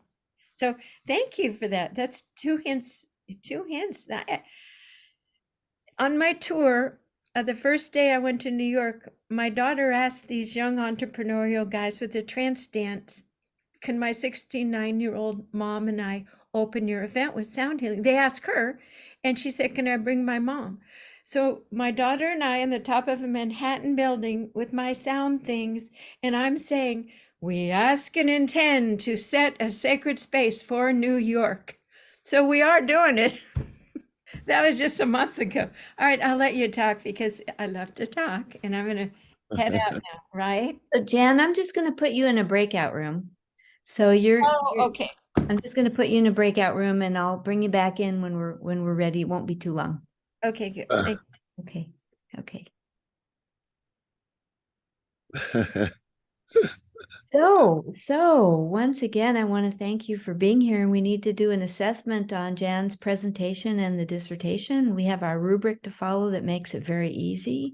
So thank you for that. That's two hints. On my tour, the first day I went to New York, my daughter asked these young entrepreneurial guys with the trance dance, can my 69-year-old mom and I open your event with sound healing? They asked her, and she said, can I bring my mom? So my daughter and I on the top of a Manhattan building with my sound things, and I'm saying, we ask and intend to set a sacred space for New York. So we are doing it. That was just a month ago. All right, I'll let you talk because I love to talk, and I'm going to head out now, right? So Jan, I'm just going to put you in a breakout room. So Oh, okay. I'm just going to put you in a breakout room, and I'll bring you back in when we're ready. It won't be too long. Okay, good. Okay. Okay. So once again, I want to thank you for being here, and we need to do an assessment on Jan's presentation and the dissertation. We have our rubric to follow that makes it very easy.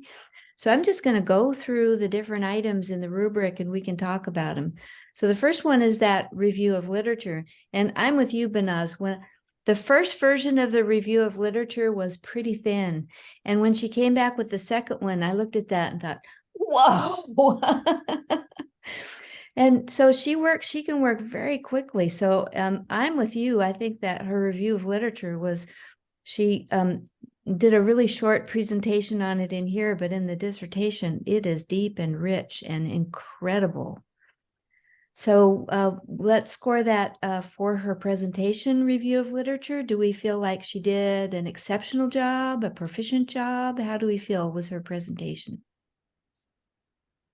So I'm just going to go through the different items in the rubric and we can talk about them. So the first one is that review of literature. And I'm with you, Banaz. When the first version of the review of literature was pretty thin. And when she came back with the second one, I looked at that and thought, whoa. And so she can work very quickly. So I'm with you. I think that her review of literature was, she did a really short presentation on it in here, but in the dissertation, it is deep and rich and incredible. So let's score that for her presentation review of literature. Do we feel like she did an exceptional job, a proficient job? How do we feel was her presentation?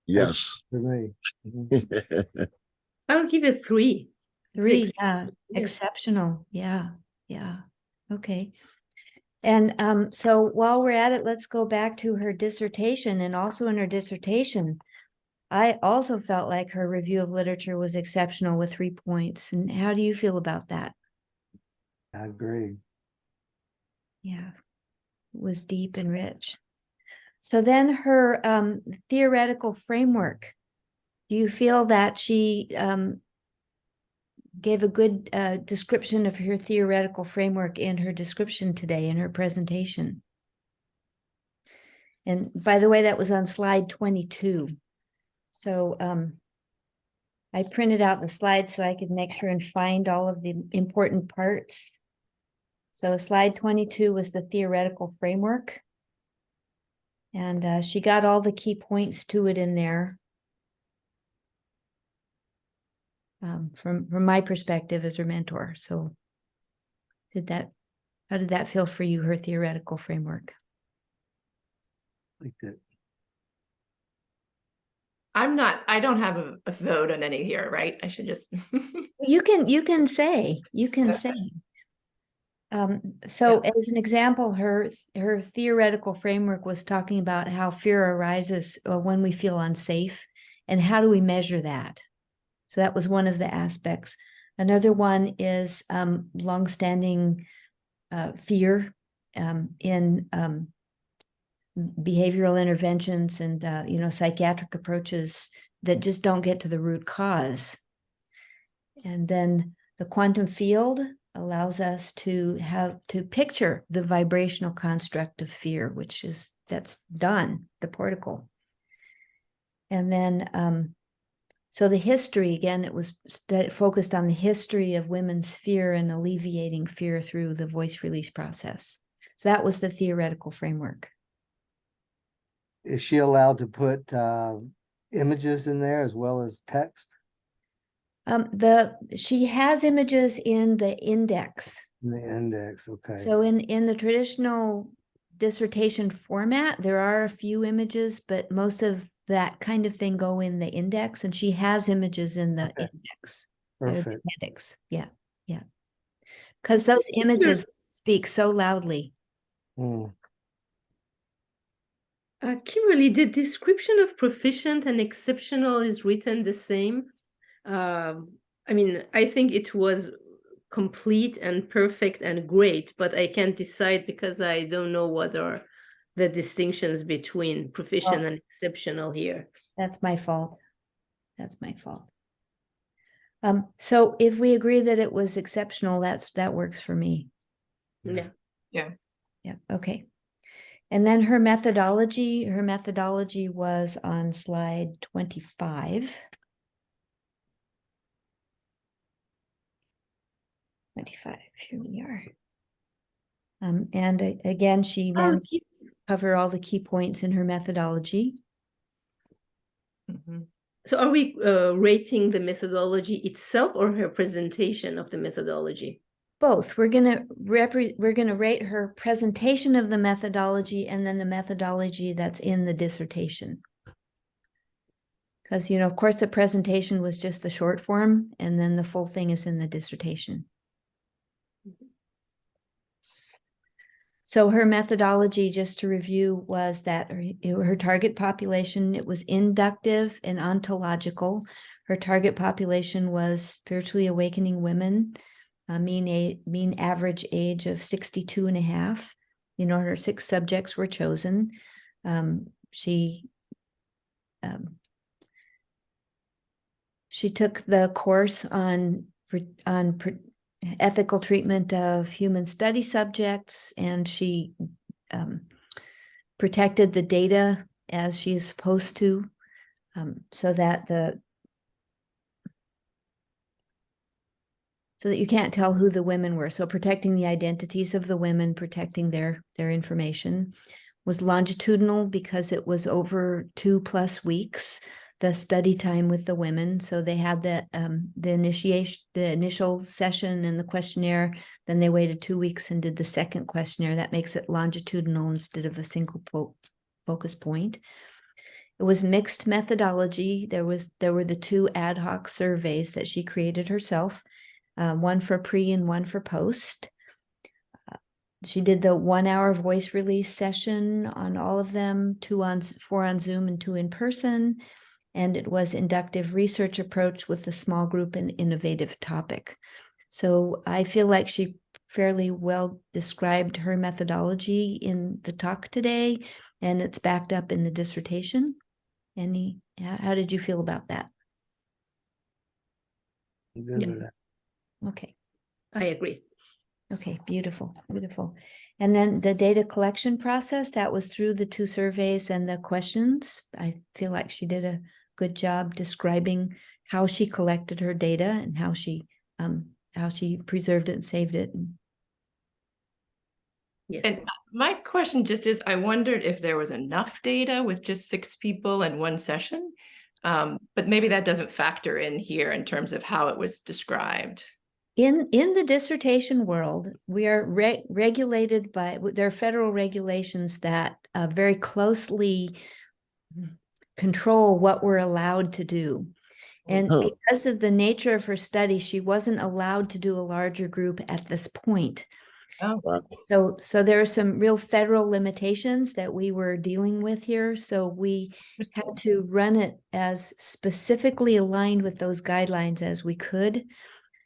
Yes. For me. I'll give it 3. 3, Six. yeah, Yes. exceptional. Yeah. Okay. And so while we're at it, let's go back to her dissertation. And also in her dissertation, I also felt like her review of literature was exceptional with 3 points. And how do you feel about that? I agree. Yeah, it was deep and rich. So then her theoretical framework, do you feel that she gave a good description of her theoretical framework in her description today in her presentation? And by the way, that was on slide 22. So I printed out the slides so I could make sure and find all of the important parts. So slide 22 was the theoretical framework. And she got all the key points to it in there. From my perspective as her mentor. So how did that feel for you, her theoretical framework? Like that. I don't have a vote on any here, right? I should just. You can say. So as an example, her theoretical framework was talking about how fear arises when we feel unsafe, and how do we measure that? So that was one of the aspects. Another one is longstanding fear in behavioral interventions and psychiatric approaches that just don't get to the root cause. And then the quantum field allows us to picture the vibrational construct of fear, that's done, the particle. And then so the history, again, it was focused on the history of women's fear and alleviating fear through the voice release process. So that was the theoretical framework. Is she allowed to put images in there as well as text? She has images in the index. In the index, okay. So in the traditional dissertation format, there are a few images, but most of that kind of thing go in the index, and she has images in the index. Perfect. Appendix. Yeah. Because those images speak so loudly. Kimberly, the description of proficient and exceptional is written the same. I mean, I think it was complete and perfect and great, but I can't decide because I don't know what are the distinctions between proficient and exceptional here. That's my fault. That's my fault. So if we agree that it was exceptional, that works for me. Yeah. Yeah, okay. And then her methodology was on slide 25. 25, here we are. And again, she managed to cover all the key points in her methodology. Mhm. So are we rating the methodology itself or her presentation of the methodology? Both. We're gonna rate her presentation of the methodology and then the methodology that's in the dissertation. Because, you know, of course, the presentation was just the short form, and then the full thing is in the dissertation. So her methodology, just to review, was that her target population, it was inductive and ontological. Her target population was spiritually awakening women, mean average age of 62 and a half. You know, her 6 subjects were chosen. She took the course on ethical treatment of human study subjects, and she protected the data as she is supposed to, so that you can't tell who the women were. So protecting the identities of the women, protecting their information. Was longitudinal because it was over 2+ weeks, the study time with the women. So they had the initial session and the questionnaire, then they waited 2 weeks and did the second questionnaire. That makes it longitudinal instead of a single focus point. It was mixed methodology. There were the 2 ad hoc surveys that she created herself, one for pre and one for post. She did the 1-hour voice release session on all of them, 4 on Zoom and 2 in person. And it was inductive research approach with a small group and innovative topic. So I feel like she fairly well described her methodology in the talk today, and it's backed up in the dissertation. How did you feel about that? Good with that. Okay. I agree. Okay, beautiful, beautiful. And then the data collection process, that was through the 2 surveys and the questions. I feel like she did a good job describing how she collected her data and how she preserved it and saved it. Yes. And my question just is, I wondered if there was enough data with just 6 people and 1 session, but maybe that doesn't factor in here in terms of how it was described. In the dissertation world, we are regulated by, there are federal regulations that very closely control what we're allowed to do. And because of the nature of her study, she wasn't allowed to do a larger group at this point. Oh, Wow. So there are some real federal limitations that we were dealing with here. So we had to run it as specifically aligned with those guidelines as we could.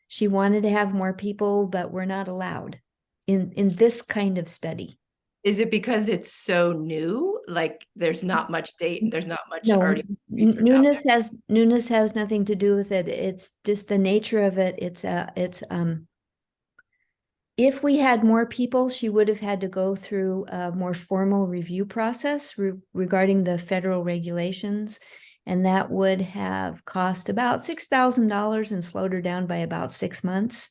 She wanted to have more people, but we're not allowed in this kind of study. Is it because it's so new? Like there's not much data and there's not much No, already research out there? newness has nothing to do with it. It's just the nature of it. If we had more people, she would have had to go through a more formal review process regarding the federal regulations. And that would have cost about $6,000 and slowed her down by about 6 months.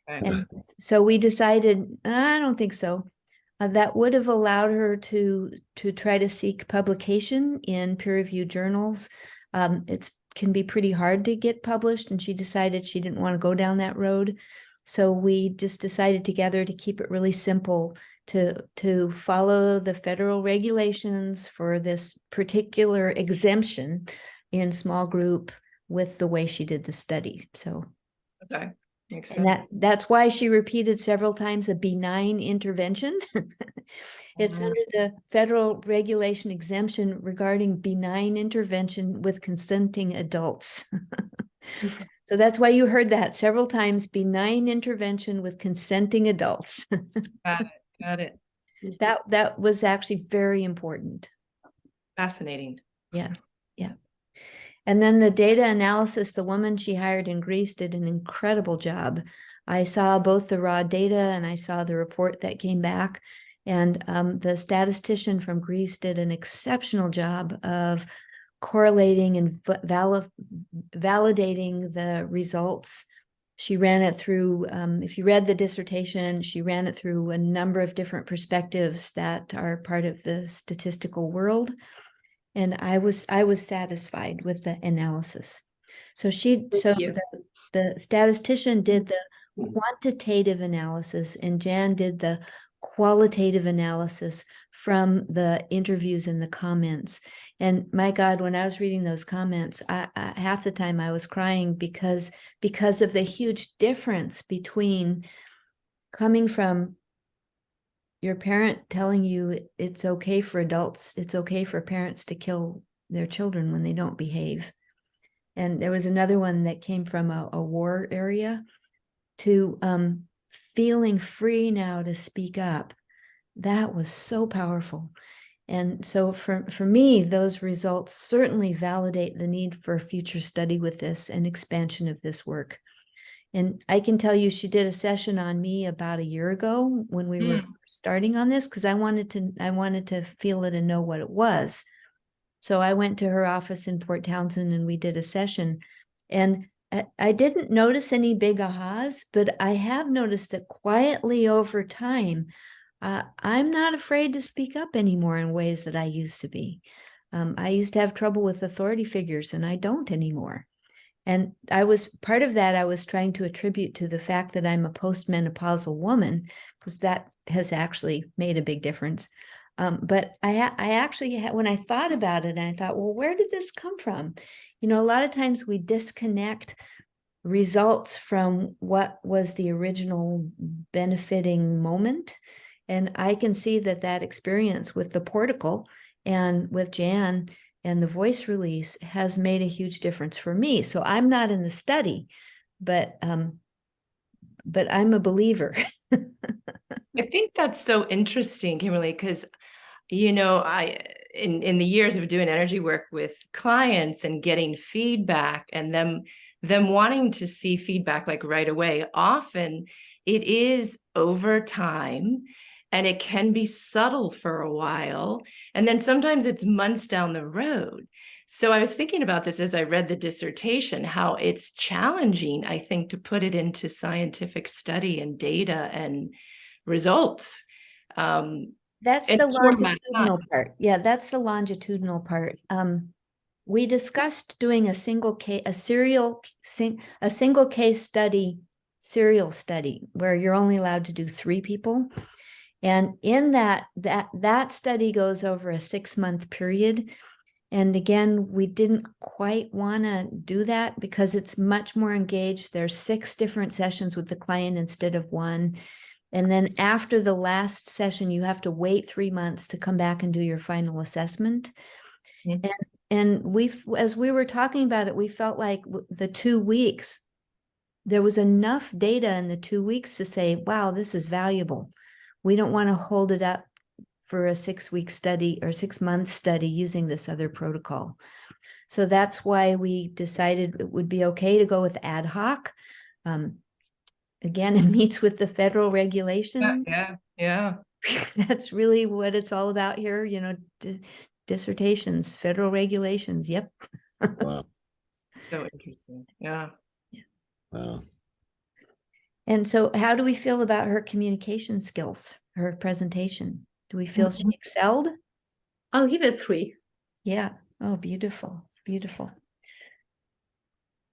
Right. And so we decided, I don't think so. That would have allowed her to try to seek publication in peer-reviewed journals. It can be pretty hard to get published, and she decided she didn't want to go down that road. So we just decided together to keep it really simple, to follow the federal regulations for this particular exemption in small group with the way she did the study. So Okay. Makes and sense. that's why she repeated several times a benign intervention. It's under the federal regulation exemption regarding benign intervention with consenting adults. So that's why you heard that several times, benign intervention with consenting adults. Got it. That was actually very important. Fascinating. Yeah. Yeah. And then the data analysis, the woman she hired in Greece did an incredible job. I saw both the raw data and I saw the report that came back. And the statistician from Greece did an exceptional job of correlating and validating the results. She ran it through, if you read the dissertation, she ran it through a number of different perspectives that are part of the statistical world. And I was satisfied with the analysis. So the statistician did the quantitative analysis and Jan did the qualitative analysis from the interviews and the comments. And my God, when I was reading those comments, I half the time I was crying because of the huge difference between coming from your parent telling you it's okay for adults, it's okay for parents to kill their children when they don't behave. And there was another one that came from a war area to feeling free now to speak up. That was so powerful. And so for me, those results certainly validate the need for future study with this and expansion of this work. And I can tell you, she did a session on me about a year ago when we were starting on this, because I wanted to feel it and know what it was. So I went to her office in Port Townsend and we did a session. And I didn't notice any big ahas, but I have noticed that quietly over time, I'm not afraid to speak up anymore in ways that I used to be. I used to have trouble with authority figures and I don't anymore. And I was trying to attribute to the fact that I'm a postmenopausal woman, because that has actually made a big difference. But I actually, when I thought about it, and I thought, well, where did this come from? You know, a lot of times we disconnect results from what was the original benefiting moment. And I can see that experience with the portical and with Jan and the voice release has made a huge difference for me. So I'm not in the study, but I'm a believer. I think that's so interesting, Kimberly, because you know, in the years of doing energy work with clients and getting feedback and them wanting to see feedback like right away, often it is over time and it can be subtle for a while. And then sometimes it's months down the road. So I was thinking about this as I read the dissertation, how it's challenging, I think, to put it into scientific study and data and results. That's the longitudinal part. Yeah, that's the longitudinal part. We discussed doing a single case study, serial study, where you're only allowed to do 3 people. And in that study goes over a 6-month period. And again, we didn't quite want to do that because it's much more engaged. There's 6 different sessions with the client instead of 1. And then after the last session, you have to wait 3 months to come back and do your final assessment. And as we were talking about it, we felt like the 2 weeks, there was enough data in the 2 weeks to say, wow, this is valuable. We don't want to hold it up for a 6-week study or 6-month study using this other protocol. So that's why we decided it would be okay to go with ad hoc. Again, it meets with the federal regulation. Yeah. That's really what it's all about here. You know, dissertations, federal regulations. Yep. Wow. So interesting. Yeah. Wow. And so how do we feel about her communication skills, her presentation? Do we feel she excelled? I'll give it 3. Yeah. Oh, beautiful. Beautiful.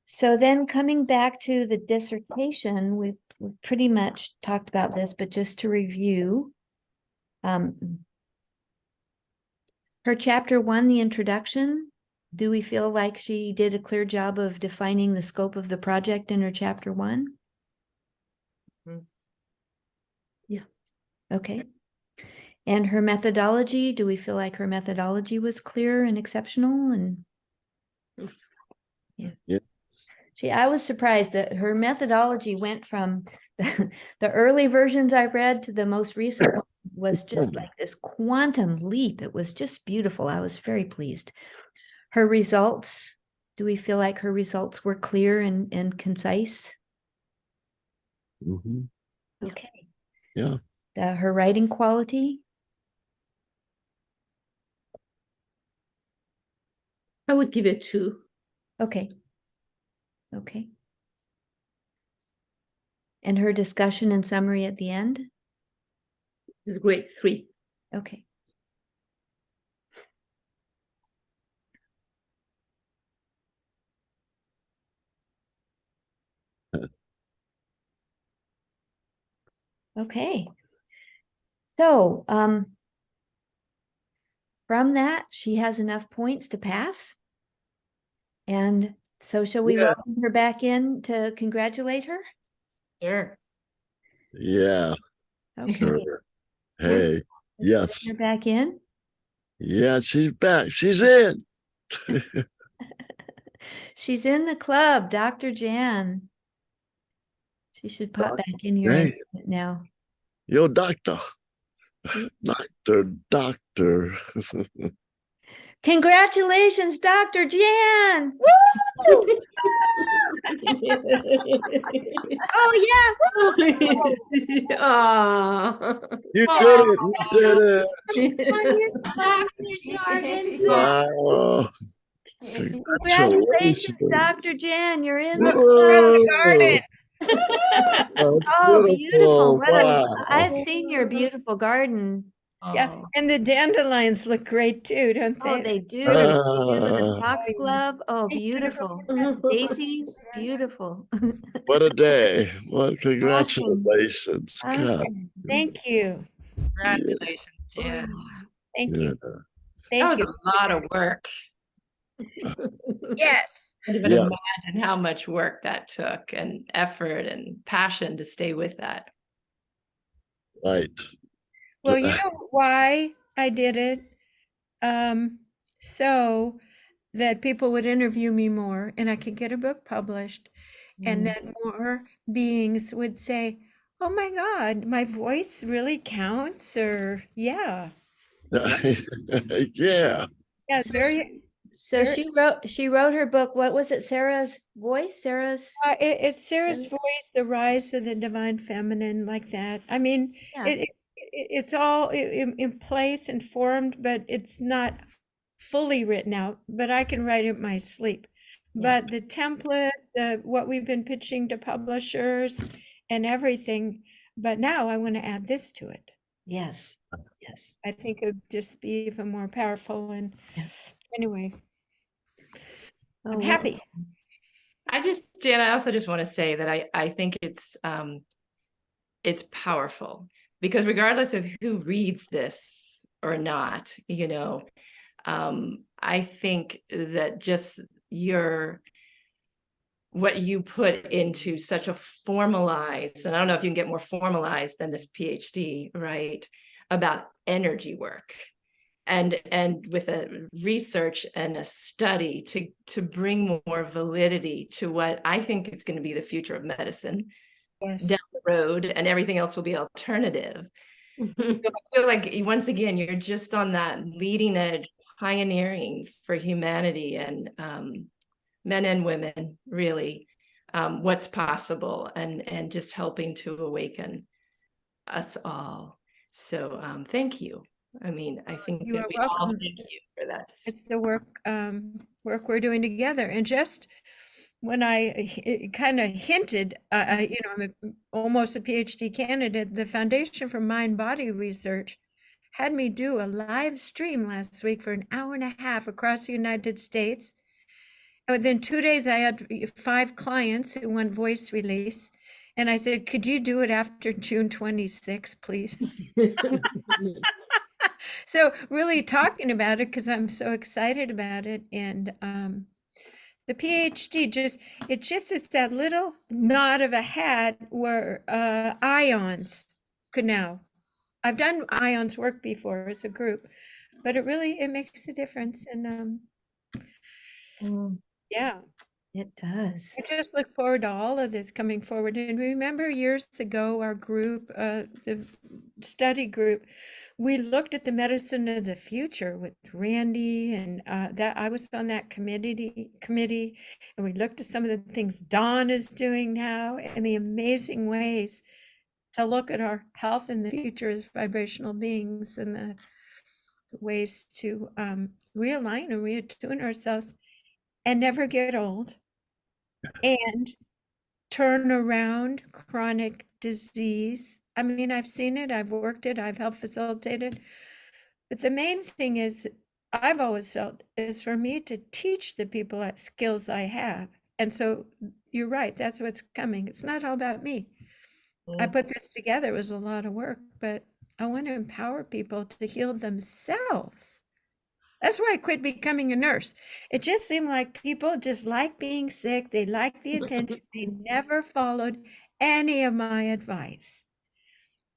So then coming back to the dissertation, we've pretty much talked about this, but just to review, her chapter 1, the introduction, do we feel like she did a clear job of defining the scope of the project in her chapter 1? Yeah. Okay. And her methodology, do we feel like her methodology was clear and exceptional? And yeah. I was surprised that her methodology went from the early versions I read to the most recent one was just like this quantum leap. It was just beautiful. I was very pleased. Her results, do we feel like her results were clear and concise? Mhm. Okay. Yeah. Her writing quality? I would give it 2. Okay. Okay. And her discussion and summary at the end? It's great 3. Okay. Okay. So, from that, she has enough points to pass. And so shall we Yeah. welcome her back in to congratulate her? Sure. Yeah. Okay. Sure. Hey. Let's Yes. bring her back in. Yeah, she's back. She's in. She's in the club, Dr. Jan. She should pop back in here Hey, now. yo, doctor. Doctor. Congratulations, Dr. Jan! Woo! Oh yeah! Aw. You did it. You did it. Dr. Jorgensen. Wow. Congratulations, Congratulations. Dr. Jan. You're in the Whoa. Oh, That's beautiful. beautiful. What I've Wow. seen your beautiful garden. Yeah, Oh, and the dandelions look great too, don't Oh, they? they do. They do. The Ah, foxglove. Oh, Thank you. beautiful. Daisies, beautiful. what a day. What Awesome. congratulations. God. Awesome. Thank you. congratulations, Jan. Thank Yeah. you. That Thank was you. a lot of work. Yes. Can't even Yes. imagine how much work that took and effort and passion to stay with that. Right. Well, you know why I did it? So that people would interview me more and I could get a book published, and that more beings would say, "Oh my God, my voice really counts," or yeah. Yeah. Yeah, So very, So very she wrote her book. What was it? Sarah's voice? Sarah's it's Sarah's voice, the rise of the divine feminine, like that. I mean, Yeah. it's all in place and formed, but it's not fully written out, but I can write it in my sleep. Yeah. But the template, the what we've been pitching to publishers and everything, but now I want to add this to it. Yes. Yes. I think it would just be even more powerful. And Yeah. anyway, Oh, I'm well, happy. Jan, I also just want to say that I think it's powerful because regardless of who reads this or not, I think that just what you put into such a formalized, and I don't know if you can get more formalized than this PhD, right, about energy work and with a research and a study to bring more validity to what I think is going to be the future of medicine Yes. down the road, and everything else will be alternative. So I feel like once again, you're just on that leading edge, pioneering for humanity and men and women, really, what's possible, and just helping to awaken us all. So thank you. I mean, I think You that are we all welcome. thank you for this. It's the work we're doing together. And just when I kind of hinted, I'm almost a PhD candidate, the Foundation for Mind Body Research had me do a live stream last week for an hour and a half across the United States. And within 2 days, I had 5 clients who want voice release. And I said, could you do it after June 26th, please? So really talking about it because I'm so excited about it. And the PhD it just is that little nod of a hat where ions could now. I've done ions work before as a group, but it makes a difference. And yeah. It does. I just look forward to all of this coming forward. And remember years ago, our group, the study group, we looked at the medicine of the future with Randy, and that I was on that committee, and we looked at some of the things Dawn is doing now and the amazing ways to look at our health in the future as vibrational beings, and the ways to realign and reattune ourselves and never get old and turn around chronic disease. I mean, I've seen it, I've worked it, I've helped facilitate it. But the main thing is, I've always felt, is for me to teach the people what skills I have. And so you're right, that's what's coming. It's not all about me. I put this together, it was a lot of work, but I want to empower people to heal themselves. That's why I quit becoming a nurse. It just seemed like people just like being sick. They like the attention. They never followed any of my advice.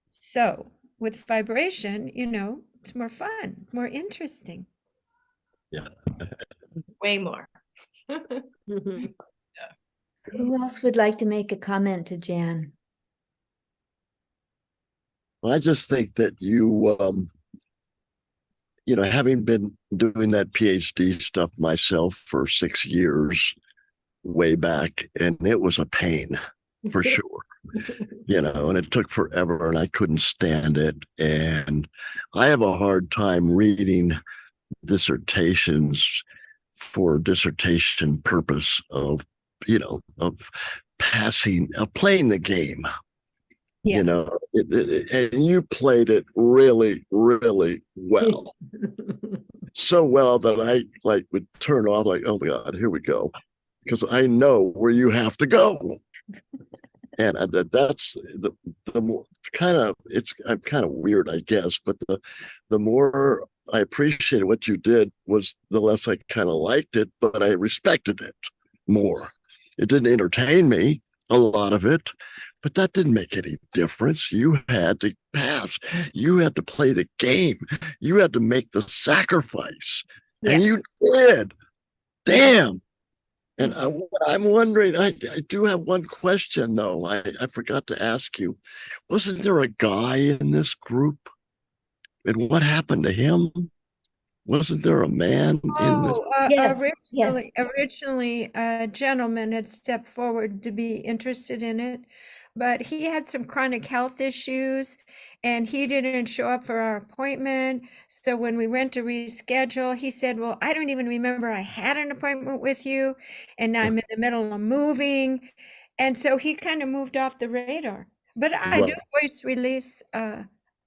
So with vibration, it's more fun, more interesting. Yeah. Way more. Mhm. Who else would like to make a comment to Jan? I just think that having been doing that PhD stuff myself for 6 years way back, and it was a pain for sure, and it took forever and I couldn't stand it. And I have a hard time reading dissertations for dissertation purpose of playing the game. Yeah. And you played it really, really well. So well that I would turn off, oh my God, here we go. Because I know where you have to go. And that's the more I'm kind of weird, I guess, but the more I appreciated what you did was the less I kind of liked it, but I respected it more. It didn't entertain me, a lot of it, but that didn't make any difference. You had to pass. You had to play the game. You had to make the sacrifice. And you did. Damn. And I'm wondering, I do have one question, though. I forgot to ask you. Wasn't there a guy in this group? And what happened to him? Wasn't there a man in this? Yes, Originally, a gentleman had stepped forward to be interested in it, but he had some chronic health issues and he didn't show up for our appointment. So when we went to reschedule, he said, well, I don't even remember I had an appointment with you, and I'm in the middle of moving. And so he kind of moved off the radar. But I do voice release.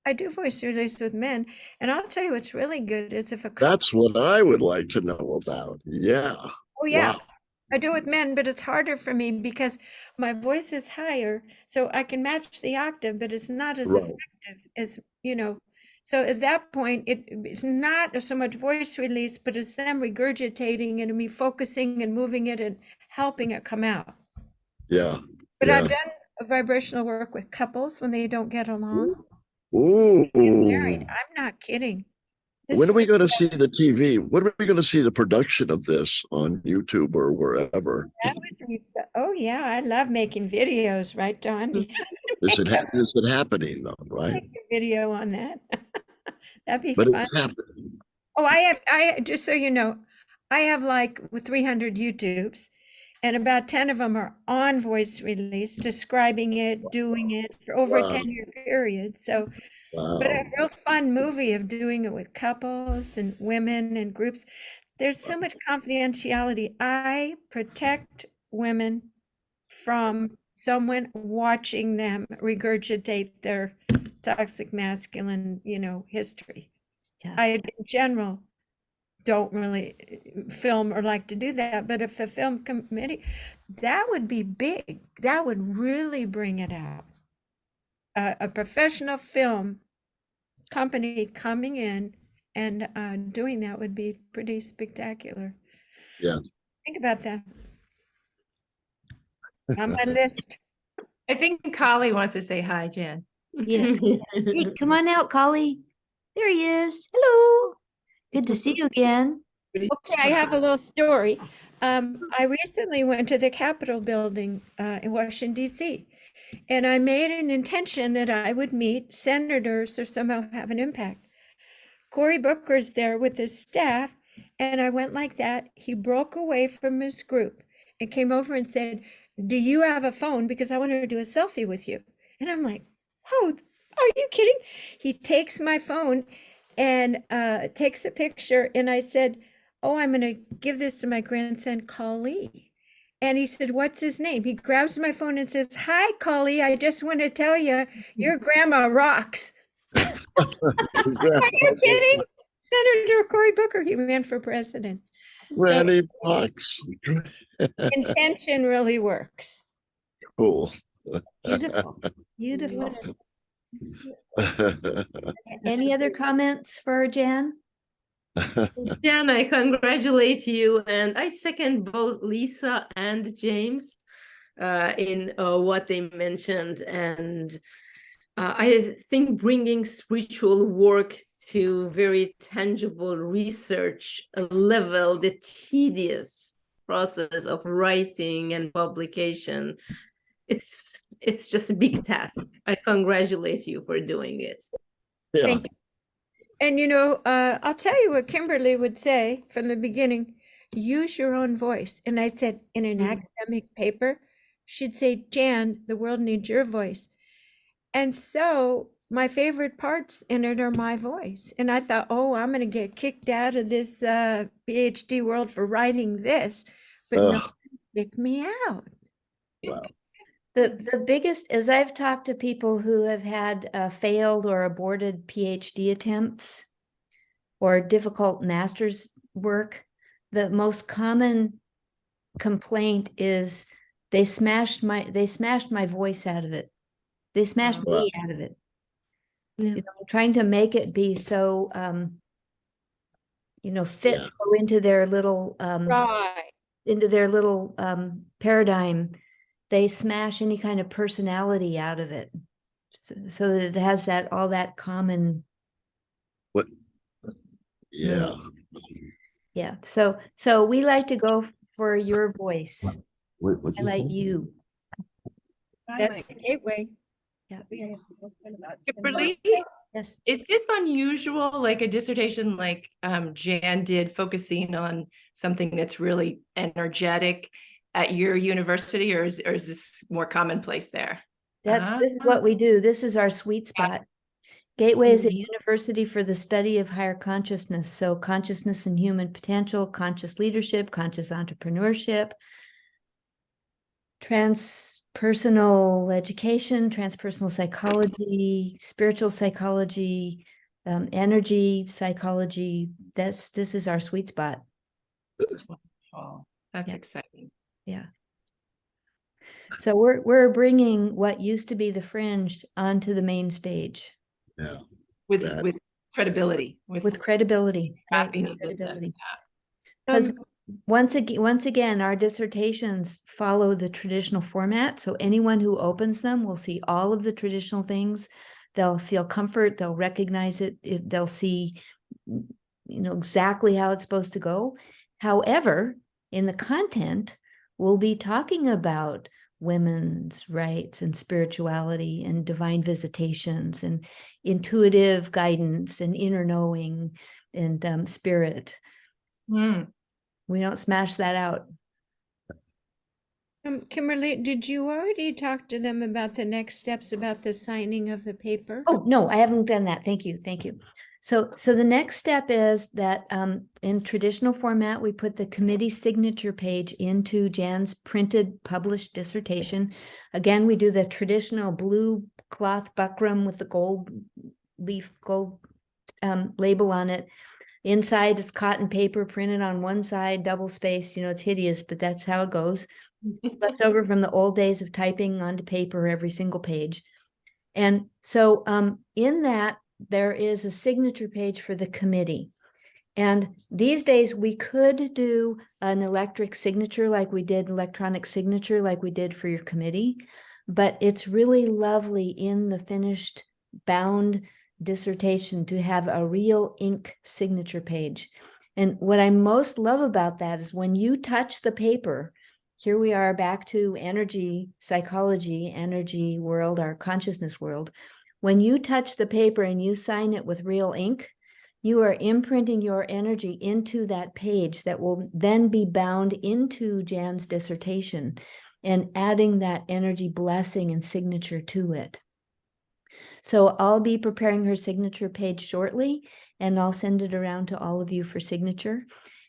I do voice release with men, and I'll tell you what's really good is if a couple. That's what I would like to know about. Yeah. Oh yeah. Wow. I do with men, but it's harder for me because my voice is higher, so I can match the octave, but it's not as Right. effective as, so at that point, it's not so much voice release, but it's them regurgitating and me focusing and moving it and helping it come out. Yeah. But Yeah. I've done vibrational work with couples when they don't get along. Ooh. Get married. I'm not kidding. When are we going to see the TV? When are we going to see the production of this on YouTube or wherever? That would be so, oh yeah, I love making videos, right, Dawn? Is it happening though, right? Make a video on that. That'd be But fun. it's happening. Oh, I just so you know, I have like 300 YouTubes, and about 10 of them are on voice release, describing it, doing it for over a Wow. 10-year period. So, but a Wow. real fun movie of doing it with couples and women and groups. There's so much confidentiality. I protect women from someone watching them regurgitate their toxic masculine, history. Yeah. I, in general, don't really film or like to do that, but if the film committee, that would be big. That would really bring it out. A professional film company coming in and doing that would be pretty spectacular. Yeah. Think about that. On my list. I think Kali wants to say hi, Jan. Yeah. Hey, come on out, Collie. There he is. Hello. Good to see you again. Okay, I have a little story. I recently went to the Capitol building in Washington, D.C., and I made an intention that I would meet senators or somehow have an impact. Cory Booker's there with his staff, and I went like that. He broke away from his group and came over and said, "Do you have a phone? Because I want to do a selfie with you." And I'm like, "Whoa, are you kidding?" He takes my phone and takes a picture, and I said, "Oh, I'm going to give this to my grandson, Kali." And he said, "What's his name?" He grabs my phone and says, "Hi, Kali, I just want to tell you, your grandma rocks." Are you kidding? Senator Cory Booker, he ran for president. Randy Fox. Intention really works. Cool. Beautiful, beautiful. Any other comments for Jan? Jan, I congratulate you, and I second both Lisa and James in what they mentioned. And I think bringing spiritual work to very tangible research level, the tedious process of writing and publication, it's just a big task. I congratulate you for doing it. Yeah. Thank you. And I'll tell you what Kimberly would say from the beginning: use your own voice. And I said, in an academic paper, she'd say, "Jan, the world needs your voice." And so my favorite parts in it are my voice. And I thought, oh, I'm going to get kicked out of this Ph.D. world for writing this. But no, kick me out. Wow. The biggest, as I've talked to people who have had failed or aborted PhD attempts or difficult master's work, the most common complaint is they smashed my voice out of it. They smashed me out of it. Yeah. Trying to make it be so fit so into their little Right. paradigm. They smash any kind of personality out of it, so that it has all that common. What? Yeah. Yeah. So we like to go for your voice. I like you. That's the gateway. Yeah. Kimberly, Yes. is this unusual, like a dissertation like Jan did, focusing on something that's really energetic at your university, or is this more commonplace there? This is what we do. This is our sweet spot. Gateway is a university for the study of higher consciousness. So consciousness and human potential, conscious leadership, conscious entrepreneurship, transpersonal education, transpersonal psychology, spiritual psychology, energy psychology. This is our sweet spot. Oh, that's exciting. Yeah. So we're bringing what used to be the fringe onto the main stage. Yeah. With credibility. With credibility. Right? Credibility. Because once again, our dissertations follow the traditional format. So anyone who opens them will see all of the traditional things. They'll feel comfort. They'll recognize it. They'll see, exactly how it's supposed to go. However, in the content, we'll be talking about women's rights and spirituality and divine visitations and intuitive guidance and inner knowing and spirit. We don't smash that out. Kimberly, did you already talk to them about the next steps about the signing of the paper? Oh, no, I haven't done that. Thank you. So the next step is that in traditional format, we put the committee signature page into Jan's printed published dissertation. Again, we do the traditional blue cloth buckram with the gold label on it. Inside, it's cotton paper printed on one side, double space. It's hideous, but that's how it goes. Left over from the old days of typing onto paper every single page. And so in that, there is a signature page for the committee. And these days we could do an electronic signature like we did for your committee, but it's really lovely in the finished bound dissertation to have a real ink signature page. And what I most love about that is when you touch the paper, here we are back to energy, psychology, energy world, our consciousness world. When you touch the paper and you sign it with real ink, you are imprinting your energy into that page that will then be bound into Jan's dissertation and adding that energy blessing and signature to it. So I'll be preparing her signature page shortly, and I'll send it around to all of you for signature.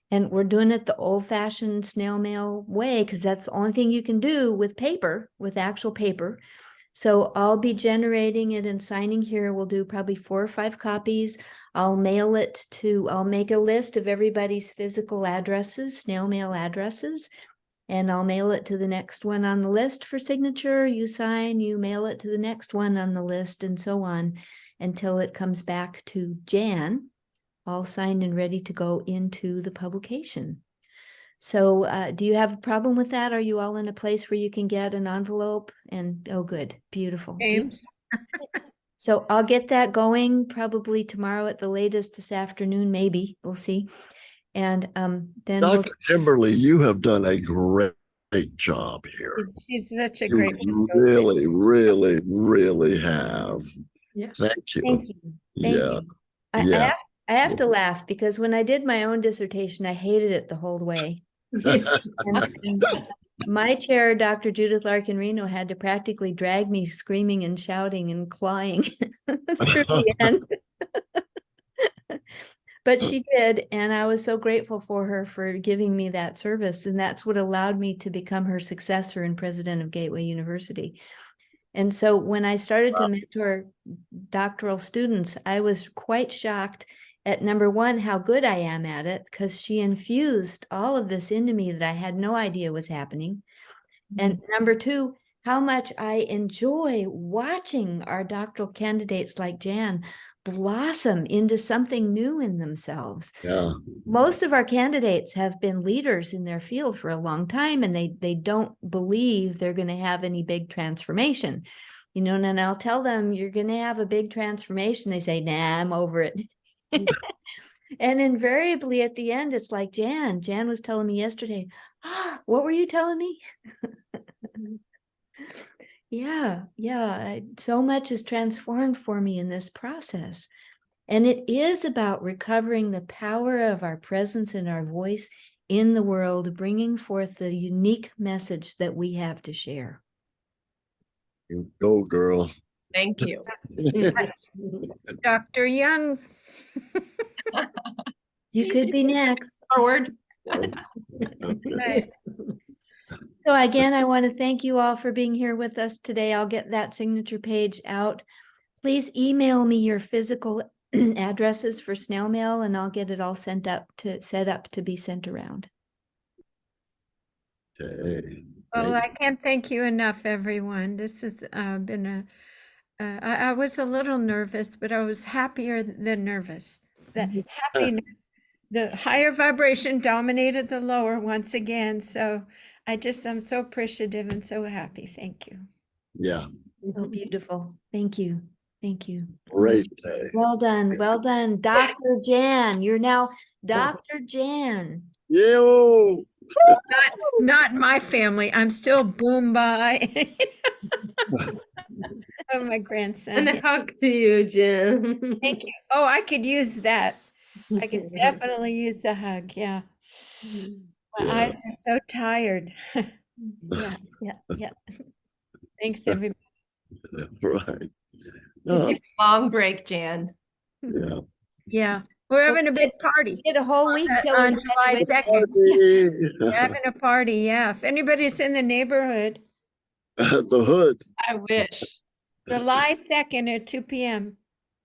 And we're doing it the old-fashioned snail mail way, because that's the only thing you can do with paper, with actual paper. So I'll be generating it and signing here. We'll do probably 4 or 5 copies. I'll mail it to, I'll make a list of everybody's physical addresses, snail mail addresses, and I'll mail it to the next one on the list for signature. You sign, you mail it to the next one on the list, and so on until it comes back to Jan, all signed and ready to go into the publication. So do you have a problem with that? Are you all in a place where you can get an envelope? And oh, good, beautiful. James? So I'll get that going probably tomorrow at the latest this afternoon, maybe, we'll see. And then Dr. Kimberly, you have done a great job here. She's such a You great facilitator. really have. Yeah. Thank you. Thank you. Thank Yeah. you. I have to laugh because when I did my own dissertation, I hated it the whole way. And my chair, Dr. Judith Larkin Reno, had to practically drag me screaming and shouting and clawing through the end. But she did, and I was so grateful for her for giving me that service, and that's what allowed me to become her successor and president of Gateway University. And so when I started to mentor doctoral students, I was quite shocked at, number one, how good I am at it, because she infused all of this into me that I had no idea was happening. And number two, how much I enjoy watching our doctoral candidates like Jan blossom into something new in themselves. Yeah. Most of our candidates have been leaders in their field for a long time, and they don't believe they're going to have any big transformation. You know, and I'll tell them, you're going to have a big transformation. They say, nah, I'm over it. And invariably at the end, it's like Jan was telling me yesterday, what were you telling me? Yeah. So much is transformed for me in this process. And it is about recovering the power of our presence and our voice in the world, bringing forth the unique message that we have to share. You go, girl. Thank you. Dr. Young. You could be next. Forward. Right. So again, I want to thank you all for being here with us today. I'll get that signature page out. Please email me your physical addresses for snail mail, and I'll get it all set up to be sent around. Okay. Well, I can't thank you enough, everyone. This has been I was a little nervous, but I was happier than nervous. The happiness, the higher vibration dominated the lower once again. So I'm so appreciative and so happy. Thank you. Yeah. Oh, beautiful. Thank you. Thank you. Great day. Well done. Well done. Dr. Jan, you're now Dr. Jan. Yo. Not my family. I'm still boom by. Oh, my grandson. And a hug to you, Jen. Thank you. Oh, I could use that. I could definitely use the hug. Yeah. My eyes are so tired. Yeah. Thanks, everybody. Right. Take a long break, Jan. Yeah. Yeah. We're having a big party Get a whole week till on we July graduate. 2nd. We're having a party. Yeah. If anybody's in the neighborhood, The hood. I wish. July 2nd at 2 p.m.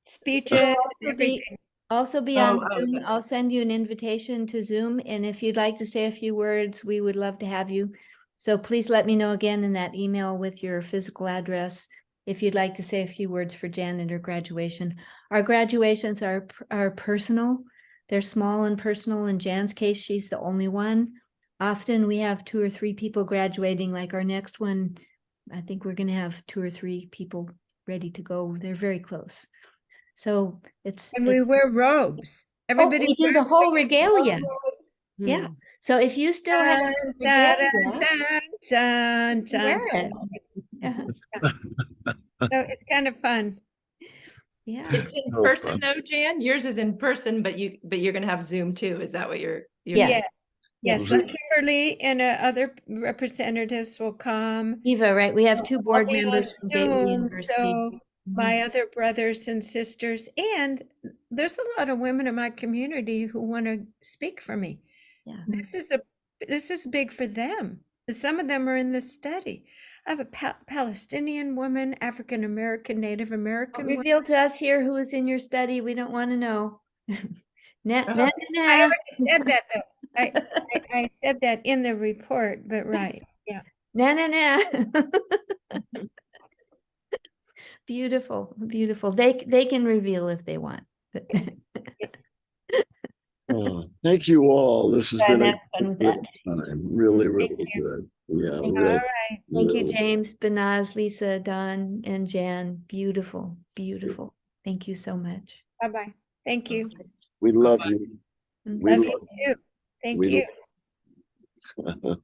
Speeches, everything. Also be Oh, on okay. Zoom. I'll send you an invitation to Zoom. And if you'd like to say a few words, we would love to have you. So please let me know again in that email with your physical address if you'd like to say a few words for Jan and her graduation. Our graduations are personal. They're small and personal. In Jan's case, she's the only one. Often we have 2 or 3 people graduating, like our next one. I think we're going to have 2 or 3 people ready to go. They're very close. So And we wear robes. Everybody we do the wears whole like regalia. robes. Yeah. So if you still have Dun, a dun, regalia, dun, dun, wear dun. it. Uh-huh. So it's kind of fun. Yeah. It's in Oh, person fun. though, Jan? Yours is in person, but you're gonna have Zoom too. Is that what you're Yes. Yeah. Yes, Yes. so Kimberly and other representatives will come. Eva, right? We have two I'll board be on members from Gateway Zoom, University. so my other brothers and sisters, and there's a lot of women in my community who want to speak for me. Yeah. This is big for them. Some of them are in this study. I have a Palestinian woman, African American, Native American woman. Reveal to us here who is in your study. We don't want to know. Nah, Uh-huh. nah, I nah, already said that though. I said that in the report, but right. Yeah. nah, nah, nah. Beautiful, beautiful. They can reveal if they want. Oh, thank you all. This has I'm been a having fun with great that. time. Really, Thank really you. good. Yeah, Thank you. really. All right. Thank you, really. James, Benaz, Lisa, Don, and Jan. Beautiful, beautiful. Thank you so much. Bye-bye. Thank you. We love you. Mm. We Love you too. Thank we you. love